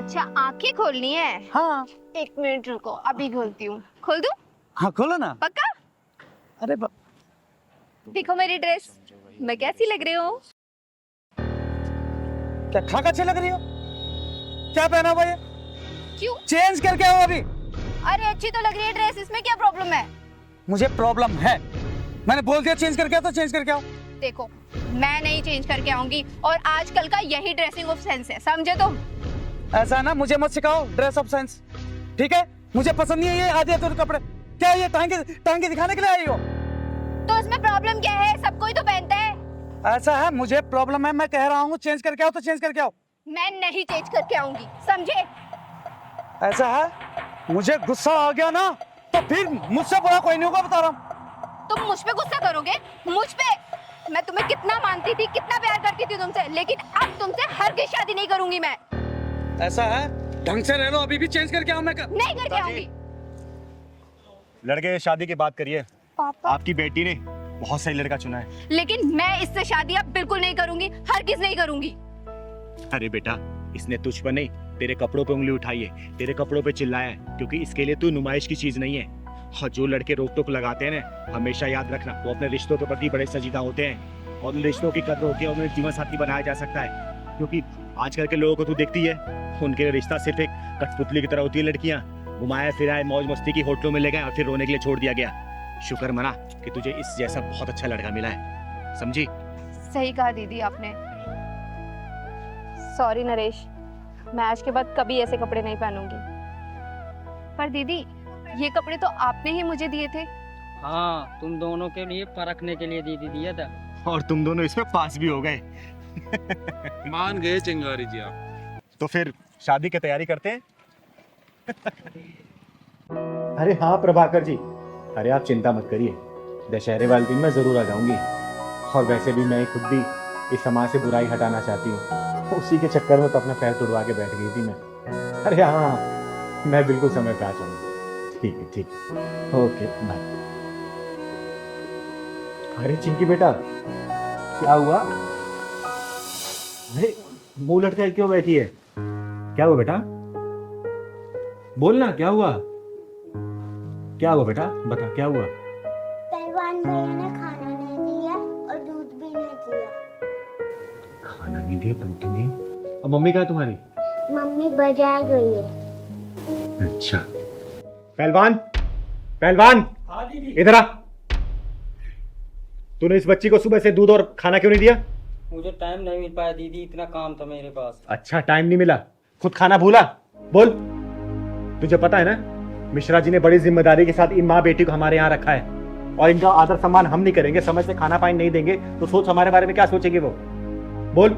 अच्छा, आंखें खोलनी है? हाँ। 1 मिनट रुको, अभी खोलती हूँ। खोल दूँ? हाँ खोलो ना। पक्का? अरे देखो मेरी ड्रेस, मैं कैसी लग रही हूँ? क्या खाक अच्छे लग रही हो? क्या पहना हुआ ये? क्यों? चेंज करके आओ अभी। अरे अच्छी तो लग रही है ड्रेस, इसमें क्या प्रॉब्लम है? मुझे प्रॉब्लम है, मैंने बोल दिया चेंज करके आओ तो चेंज करके आओ। देखो, मैं नहीं चेंज करके आऊंगी और आजकल का यही ड्रेसिंग ऑफ सेंस है, समझे तुम? ऐसा ना, मुझे मत सिखाओ ड्रेस ऑफ सेंस, ठीक है? मुझे पसंद नहीं है ये आधे अधूरे कपड़े। क्या ये टांगे दिखाने के लिए आई हो? तो इसमें प्रॉब्लम क्या है? सब कोई तो पहनता है। ऐसा है, मुझे प्रॉब्लम है, मैं कह रहा हूँ चेंज करके आओ तो चेंज करके आओ। मैं नहीं चेंज करके आऊंगी, समझे? ऐसा है, मुझे गुस्सा आ गया ना तो फिर मुझसे बुरा कोई नहीं होगा, बता रहा हूँ। तुम मुझ पे गुस्सा करोगे? मुझ पे? मैं तुम्हें कितना मानती थी, कितना प्यार करती थी तुमसे, लेकिन अब तुमसे हरगिज़ शादी नहीं करूंगी मैं। ऐसा है, ढंग से रह लो, अभी भी चेंज करके आओ। मैं नहीं करके आऊंगी। लड़के शादी की बात करिए। पापा, आपकी बेटी ने बहुत सही लड़का चुना है। लेकिन मैं इससे शादी अब बिल्कुल नहीं करूंगी, हरगिज़ नहीं करूंगी। अरे बेटा, इसने तुझ पर नहीं तेरे कपड़ों पे उंगली उठाई है, तेरे कपड़ों पे चिल्लाया है, क्योंकि इसके लिए तू नुमाइश की चीज नहीं है। और जो लड़के रोक टोक लगाते हैं ना, हमेशा याद रखना, वो अपने रिश्तों के प्रति बड़े संजीदा होते हैं और उन रिश्तों की कदर होकर उन्हें जीवन साथी बनाया जा सकता है। क्योंकि आजकल के लोगों को तू देखती है, उनके लिए रिश्ता सिर्फ एक कठपुतली की तरह होती है। लड़कियां घुमाया फिराए मौज मस्ती की होटलों में ले गए और फिर रोने के लिए छोड़ दिया गया। शुक्र मना कि तुझे इस जैसा बहुत अच्छा लड़का मिला है, समझी? सही कहा दीदी आपने। सॉरी नरेश, मैं आज के बाद कभी ऐसे कपड़े नहीं पहनूंगी। पर दीदी, ये कपड़े तो आपने ही मुझे दिए थे। हाँ, तुम दोनों के लिए परखने के लिए दीदी दिया था। और तुम दोनों इसमें पास भी हो गए। मान गए चिंगारी जी आप। तो फिर शादी की तैयारी करते हैं। अरे हाँ प्रभाकर जी, अरे आप चिंता मत करिए, दशहरे वाले दिन मैं जरूर आ जाऊंगी। और वैसे भी मैं खुद भी इस समाज से बुराई हटाना चाहती हूँ, उसी के चक्कर में तो अपना पैर तुड़वा के बैठ गई थी मैं। अरे हाँ, मैं बिल्कुल समय पे आ जाऊंगी। ठीक है, ठीक है, ओके बाय। अरे चिंकी बेटा, क्या हुआ? अरे मुंह लटके क्यों बैठी है? क्या हुआ बेटा? बोल ना, क्या हुआ? क्या हुआ बेटा, बता क्या हुआ? पहलवान भैया ने खाना नहीं दिया और दूध भी नहीं दिया। खाना नहीं दिया, दूध नहीं। अब मम्मी कहाँ है तुम्हारी? मम्मी बाजार गई है। अच्छा। पहलवान, पहलवान, इधर आ। तूने इस बच्ची को सुबह से दूध और खाना क्यों नहीं दिया? मुझे टाइम नहीं मिल पाया दीदी, इतना काम था मेरे पास। अच्छा, टाइम नहीं मिला, खुद खाना भूला? बोल। तुझे पता है ना, मिश्रा जी ने बड़ी जिम्मेदारी के साथ इन माँ बेटी को हमारे यहाँ रखा है और इनका आदर सम्मान हम नहीं करेंगे, समय से खाना पानी नहीं देंगे तो सोच हमारे बारे में क्या सोचेगी वो? बोल।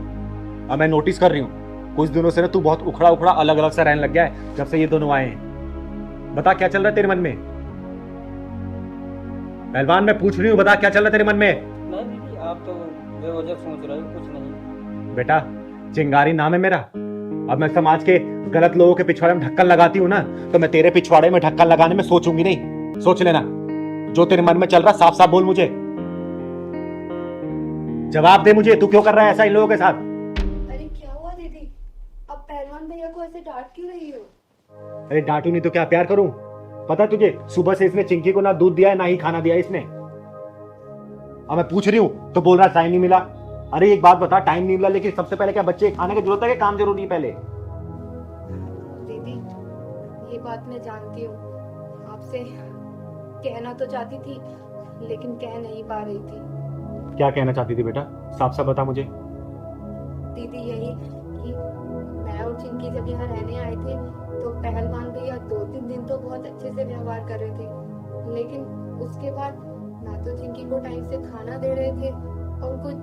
अब मैं नोटिस कर रही हूँ कुछ दिनों से ना तू बहुत उखड़ा उखड़ा अलग अलग सा रहने लग गया है जब से ये दोनों आए हैं। बता क्या चल रहा है तेरे मन में? पहलवान मैं पूछ रही हूँ, बता क्या चल रहा है तेरे मन में? नहीं दीदी, आप तो बेवजह सोच रहे हो, कुछ नहीं। बेटा, चिंगारी नाम है मेरा। अब मैं समाज के गलत लोगों के पिछवाड़े में ढक्कन लगाती हूँ ना, तो मैं तेरे पिछवाड़े में ढक्कन लगाने में सोचूंगी नहीं। सोच लेना, जो तेरे मन में चल रहा साफ साफ बोल मुझे। जवाब दे मुझे, तू क्यों कर रहा है ऐसा इन लोगों के साथ? अरे क्या हुआ दीदी, अब पहलवान भैया को ऐसे डांट क्यों रही हो? अरे डांटू नहीं तो क्या प्यार करूं? पता तुझे, सुबह से इसने चिंकी को ना दूध दिया है ना ही खाना दिया इसने। अब मैं पूछ रही हूँ तो बोल रहा टाइम नहीं मिला। अरे एक बात बता, टाइम नहीं मिला लेकिन सबसे पहले क्या बच्चे खाने की जरूरत है कि काम जरूरी है पहले? दीदी, ये बात मैं जानती हूँ, आपसे कहना तो चाहती थी लेकिन कह नहीं पा रही थी। क्या कहना चाहती थी बेटा, साफ साफ बता मुझे। दीदी यही कि मैं और चिंकी जब यहाँ रहने आए थे तो पहलवान भैया 2-3 दिन तो बहुत अच्छे से व्यवहार कर रहे थे, लेकिन उसके बाद ना तो चिंकी को टाइम से खाना दे रहे थे और कुछ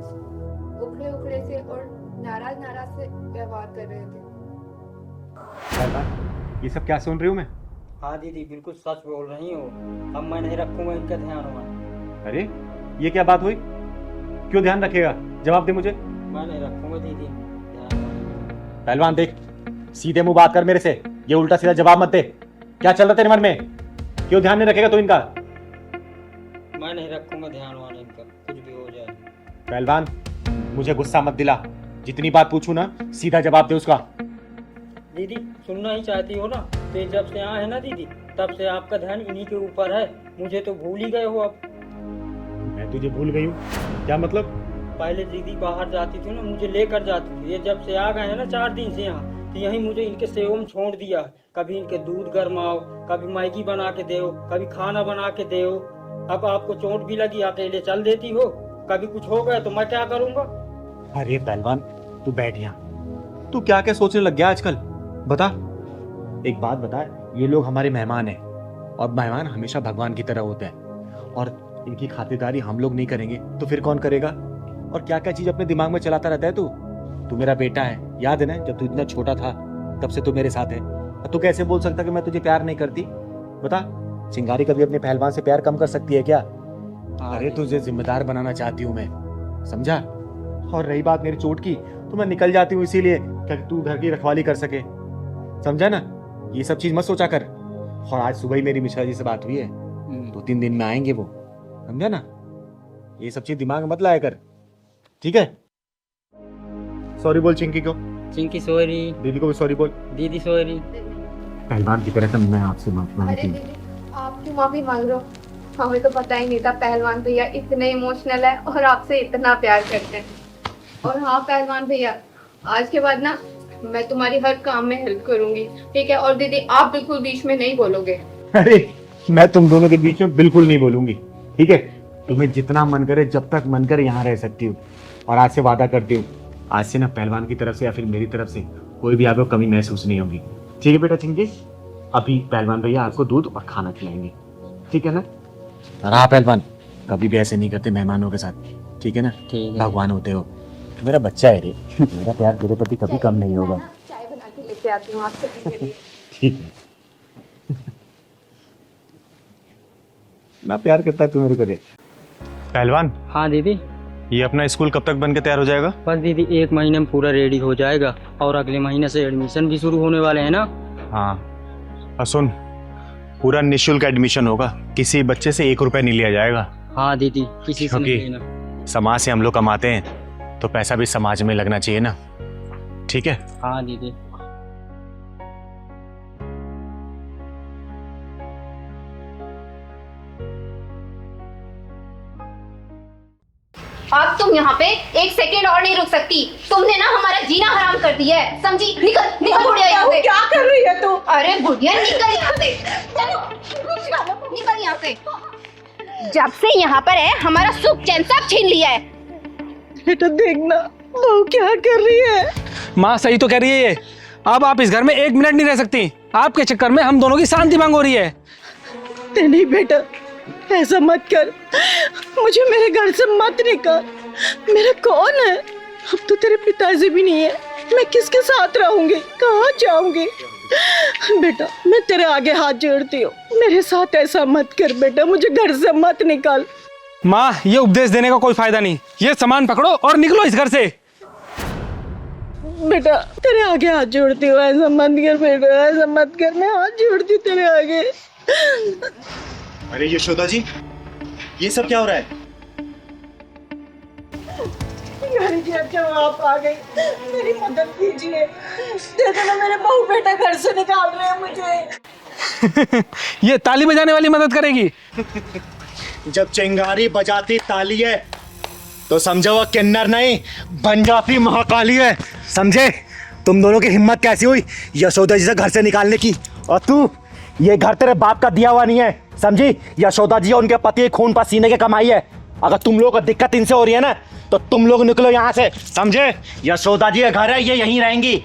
उखड़े उखड़े से और नाराज से व्यवहार कर रहे थे। ये सब क्या सुन रही हूँ मैं? हाँ दीदी, बिल्कुल सच बोल रही हो। अब मैं नहीं रखूंगा इनका ध्यान हुआ। अरे ये क्या बात हुई? क्यों ध्यान रखेगा? जवाब दे मुझे। मैं नहीं रखूंगा दीदी। पहलवान देख, सीधे मुंह बात कर मेरे से, ये उल्टा सीधा जवाब मत दे। क्या चल रहा तेरे मन में? क्यों ध्यान नहीं रखेगा तू इनका? मैं नहीं रखूंगा ध्यान वाला इनका, कुछ भी हो जाए। पहलवान मुझे गुस्सा मत दिला, जितनी बात पूछूं ना सीधा जवाब दे उसका। दीदी सुनना ही चाहती हो ना, तो जब से यहाँ है ना दीदी, तब से आपका ध्यान इन्हीं के ऊपर है। मुझे तो भूल ही गए हो अब। मैं तुझे भूल गई हूँ? क्या मतलब? पहले दीदी बाहर जाती थी ना, मुझे लेकर जाती थी। ये जब से आ गए हैं ना 4 दिन से यहाँ, तो यहीं मुझे इनके सेवा में छोड़ दिया। कभी इनके दूध गरमाओ, कभी मैगी बना के दो, कभी खाना बना के दो। अब आपको चोट भी लगी, अकेले चल देती हो। कभी कुछ हो गया तो मैं क्या करूँगा? अरे पहलवान, तू बैठ यहाँ। तू क्या क्या सोचने लग गया आजकल? बता, एक बात बता, ये लोग हमारे मेहमान हैं और मेहमान हमेशा भगवान की तरह होते हैं, और इनकी खातिरदारी हम लोग नहीं करेंगे तो फिर कौन करेगा? और क्या क्या चीज अपने दिमाग में चलाता रहता है तू मेरा बेटा है, याद है ना जब तू इतना छोटा था तब से तू मेरे साथ है। तू कैसे बोल सकता कि मैं तुझे प्यार नहीं करती? बता, चिंगारी कभी अपने पहलवान से प्यार कम कर सकती है क्या? अरे तुझे जिम्मेदार बनाना चाहती हूँ मैं, समझा? और रही बात मेरी चोट की, तो मैं निकल जाती हूँ इसीलिए कि तू घर की रखवाली कर सके, समझा ना? ये सब चीज मत सोचा कर। और आज सुबह ही मेरी मिश्रा जी से बात हुई है, 2-3 दिन में आएंगे वो, समझा ना? ये सब चीज दिमाग में मत लाया कर, ठीक है? सॉरी बोल चिंकी को। चिंकी सॉरी। दीदी को भी सॉरी बोल। दीदी सॉरी। पहलवान की तरह मैं आपसे माफी अरे मांगती हूँ। दीदी, आप क्यों माफी मांग रहे हो? हमें तो पता ही नहीं था पहलवान भैया इतने इमोशनल है और आपसे इतना प्यार करते हैं। और हाँ पहलवान भैया, आज के बाद ना मैं तुम्हारी हर काम में हेल्प करूंगी, ठीक है? और दीदी आप बिल्कुल बीच में नहीं बोलोगे। अरे मैं तुम दोनों के बीच में बिल्कुल नहीं बोलूंगी, ठीक है? तुम्हें जितना मन करे, जब तक मन करे यहाँ रह सकती हूँ। और आज से वादा करती हूँ, आज से ना पहलवान की तरफ से या फिर मेरी तरफ से कोई भी आपको कमी महसूस नहीं होगी, ठीक है बेटा चिंकी? अभी पहलवान भैया आपको दूध और खाना खिलाएंगे, ठीक है ना? हाँ पहलवान, कभी भी ऐसे नहीं करते मेहमानों के साथ, ठीक है ना? भगवान होते हो, तो मेरा बच्चा है रे, मेरा प्यार तेरे प्रति कभी कम नहीं होगा। चाय बना के लेके आती हूँ आपसे पीने के लिए। ठीक है। ना प्यार करता है तू मेरे को रे। पहलवान। हाँ दीदी। ये अपना स्कूल कब तक बन के तैयार हो जाएगा? बस दीदी 1 महीने में पूरा रेडी हो जाएगा, और अगले महीने से एडमिशन भी शुरू होने वाले हैं ना। हाँ, और सुन, पूरा निःशुल्क एडमिशन होगा, किसी बच्चे से 1 रुपया नहीं लिया जाएगा। हाँ दीदी, किसी से नहीं लेना। समाज से हम लोग कमाते हैं तो पैसा भी समाज में लगना चाहिए ना, ठीक है? हाँ दीदी। अब तुम यहाँ पे 1 सेकंड और नहीं रुक सकती। तुमने ना हमारा जीना हराम कर दिया है, समझी? निकल निकल बुढ़िया यहाँ से। क्या कर रही है तू? अरे बुढ़िया निकल यहाँ से, चलो निकल यहाँ से। जब से यहाँ पर है हमारा सुख चैन सब छीन लिया है। बेटा देखना वो क्या कर रही है। माँ सही तो कह रही है ये। अब आप इस घर में 1 मिनट नहीं रह सकती। आपके चक्कर में हम दोनों की शांति भंग हो रही है। नहीं बेटा, ऐसा मत कर, मुझे मेरे घर से मत निकाल। मेरा कौन है? अब तो तेरे पिताजी भी नहीं है, मैं किसके साथ रहूंगी, कहाँ जाऊंगी? बेटा मैं तेरे आगे हाथ जोड़ती हूँ, मेरे साथ ऐसा मत कर बेटा, मुझे घर से मत निकाल। माँ ये उपदेश देने का कोई फायदा नहीं, ये सामान पकड़ो और निकलो इस घर से। बेटा तेरे आगे हाथ जोड़ती हूँ, ऐसा मत कर बेटा, ऐसा मत कर, मैं हाथ जोड़ती हूँ तेरे आगे। अरे यशोदा जी, ये सब क्या हो रहा है? जी अच्छा आप आ गई, मेरी मदद कीजिए, दे देना, मेरे बहू बेटा घर से निकाल रहे हैं मुझे। ये ताली बजाने वाली मदद करेगी? जब चिंगारी बजाती ताली है तो समझो वो किन्नर नहीं बन जाती महाकाली है, समझे? तुम दोनों की हिम्मत कैसी हुई यशोदा जी से घर से निकालने की? और तू, ये घर तेरे बाप का दिया हुआ नहीं है, समझी? यशोदा जी उनके पति खून पसीने की कमाई है। अगर तुम लोगों को दिक्कत इनसे हो रही है ना तो तुम लोग निकलो यहाँ से, समझे? यशोदा जी का घर है, ये यहीं रहेंगी।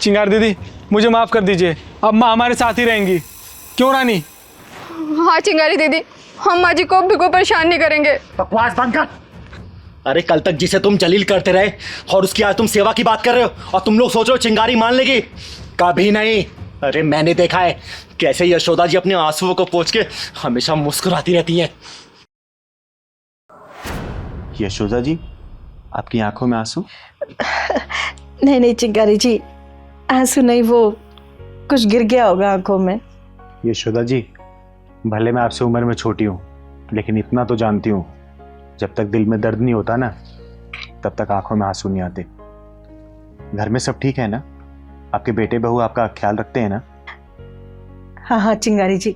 चिंगार दीदी मुझे माफ कर दीजिए, अब माँ हमारे साथ ही रहेंगी, क्यों रानी? हाँ चिंगारी दीदी, हम माँ जी को बिल्कुल परेशान नहीं करेंगे। बकवास बंद कर। अरे कल तक जिसे तुम जलील करते रहे और उसकी आज तुम सेवा की बात कर रहे हो, और तुम लोग सोच रहे हो चिंगारी मान लेगी? कभी नहीं। अरे मैंने देखा है कैसे यशोदा जी अपने आंसुओं को पोंछ के हमेशा मुस्कुराती रहती हैं। यशोदा जी, आपकी आंखों में आंसू? नहीं नहीं चिंगारी जी, आंसू नहीं, वो कुछ गिर गया होगा आंखों में। यशोदा जी, भले मैं आपसे उम्र में छोटी हूँ, लेकिन इतना तो जानती हूँ, जब तक दिल में दर्द नहीं होता ना, तब तक आंखों में आंसू नहीं आते। घर में सब ठीक है ना? आपके बेटे बहू आपका ख्याल रखते हैं ना? हाँ हाँ चिंगारी जी,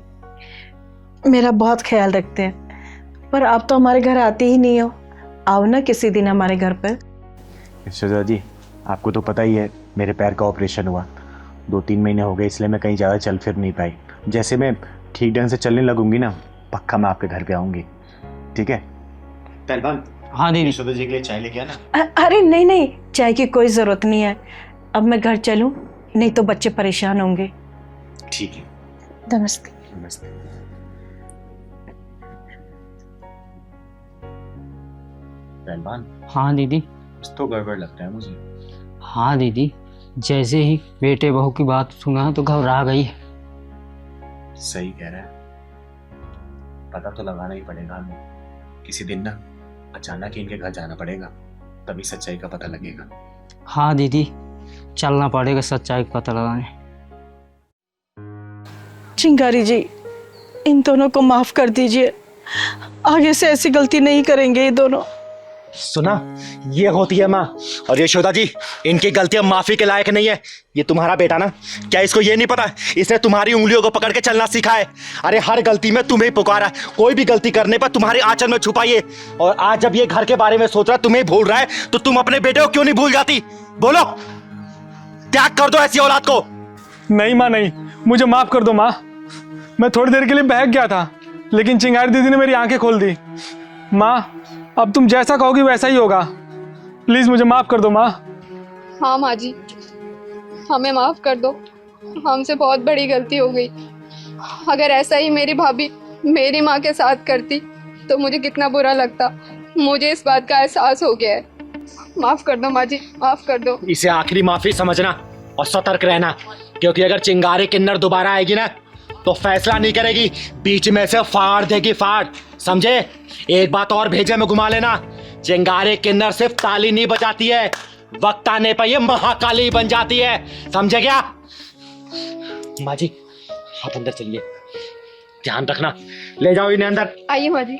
मेरा बहुत ख्याल रखते हैं। पर आप तो हमारे घर आते ही नहीं हो, आओ ना किसी दिन हमारे घर पर। यशोदा जी, आपको तो पता ही है मेरे पैर का ऑपरेशन हुआ, 2-3 महीने हो गए, इसलिए मैं कहीं ज़्यादा चल फिर नहीं पाई। जैसे मैं ठीक ढंग से चलने लगूंगी ना, पक्का मैं आपके घर पे आऊँगी, ठीक है? पहलवान, हाँ दीदी। यशोदा जी के लिए चाय लेके आना। अरे नहीं नहीं, चाय की कोई ज़रूरत नहीं है, अब मैं घर चलूँ, नहीं तो बच्चे परेशान होंगे। ठीक है, नमस्ते। नमस्ते। पहलवान, हाँ दीदी। कुछ तो गड़बड़ लगता है मुझे। हाँ दीदी, जैसे ही बेटे बहू की बात सुना तो घबरा गई। सही कह रहा है, पता तो लगाना ही पड़ेगा हमें। किसी दिन ना अचानक ही इनके घर जाना पड़ेगा, तभी सच्चाई का पता लगेगा। हाँ दीदी, चलना पड़ेगा सच्चाई का पता लगाने। चिंगारी जी, इन दोनों को माफ कर दीजिए, आगे से ऐसी गलती नहीं करेंगे ये दोनों। सुना, ये होती है माँ। और यशोदा जी, इनकी गलतियां माफी के लायक नहीं है। ये तुम्हारा बेटा ना, क्या इसको ये नहीं पता इसने तुम्हारी उंगलियों को पकड़ के चलना सीखा है? अरे हर गलती में तुम्हें पुकारा, कोई भी गलती करने पर तुम्हारे आंचल में छुपाइए। और आज जब ये घर के बारे में सोच रहा है, तुम्हें भूल रहा है, तो तुम अपने बेटे को क्यों नहीं भूल जाती? बोलो, त्याग कर दो ऐसी औलाद को। नहीं माँ नहीं, मुझे माफ कर दो माँ। मैं थोड़ी देर के लिए बहक गया था, लेकिन चिंगारी दीदी ने मेरी आंखें खोल दी। माँ, अब तुम जैसा कहोगी वैसा ही होगा, प्लीज मुझे माफ कर दो माँ। हाँ माँ जी, हमें माफ कर दो, हमसे बहुत बड़ी गलती हो गई। अगर ऐसा ही मेरी भाभी मेरी माँ के साथ करती तो मुझे कितना बुरा लगता। मुझे इस बात का एहसास हो गया है। माफ कर दो माँ जी, माफ कर दो। इसे आखिरी माफी समझना और सतर्क रहना, क्योंकि अगर चिंगारी किन्नर दोबारा आएगी ना, तो फैसला नहीं करेगी, बीच में से फाड़ देगी, फाड़। समझे? एक बात और भेजे में घुमा लेना, चिंगारी किन्नर सिर्फ ताली नहीं बजाती है, वक्त आने पर ये महाकाली बन जाती है। समझे क्या? माँ जी, आप अंदर चलिए, ध्यान रखना। ले जाओ इन्हें अंदर। आइए माँ जी।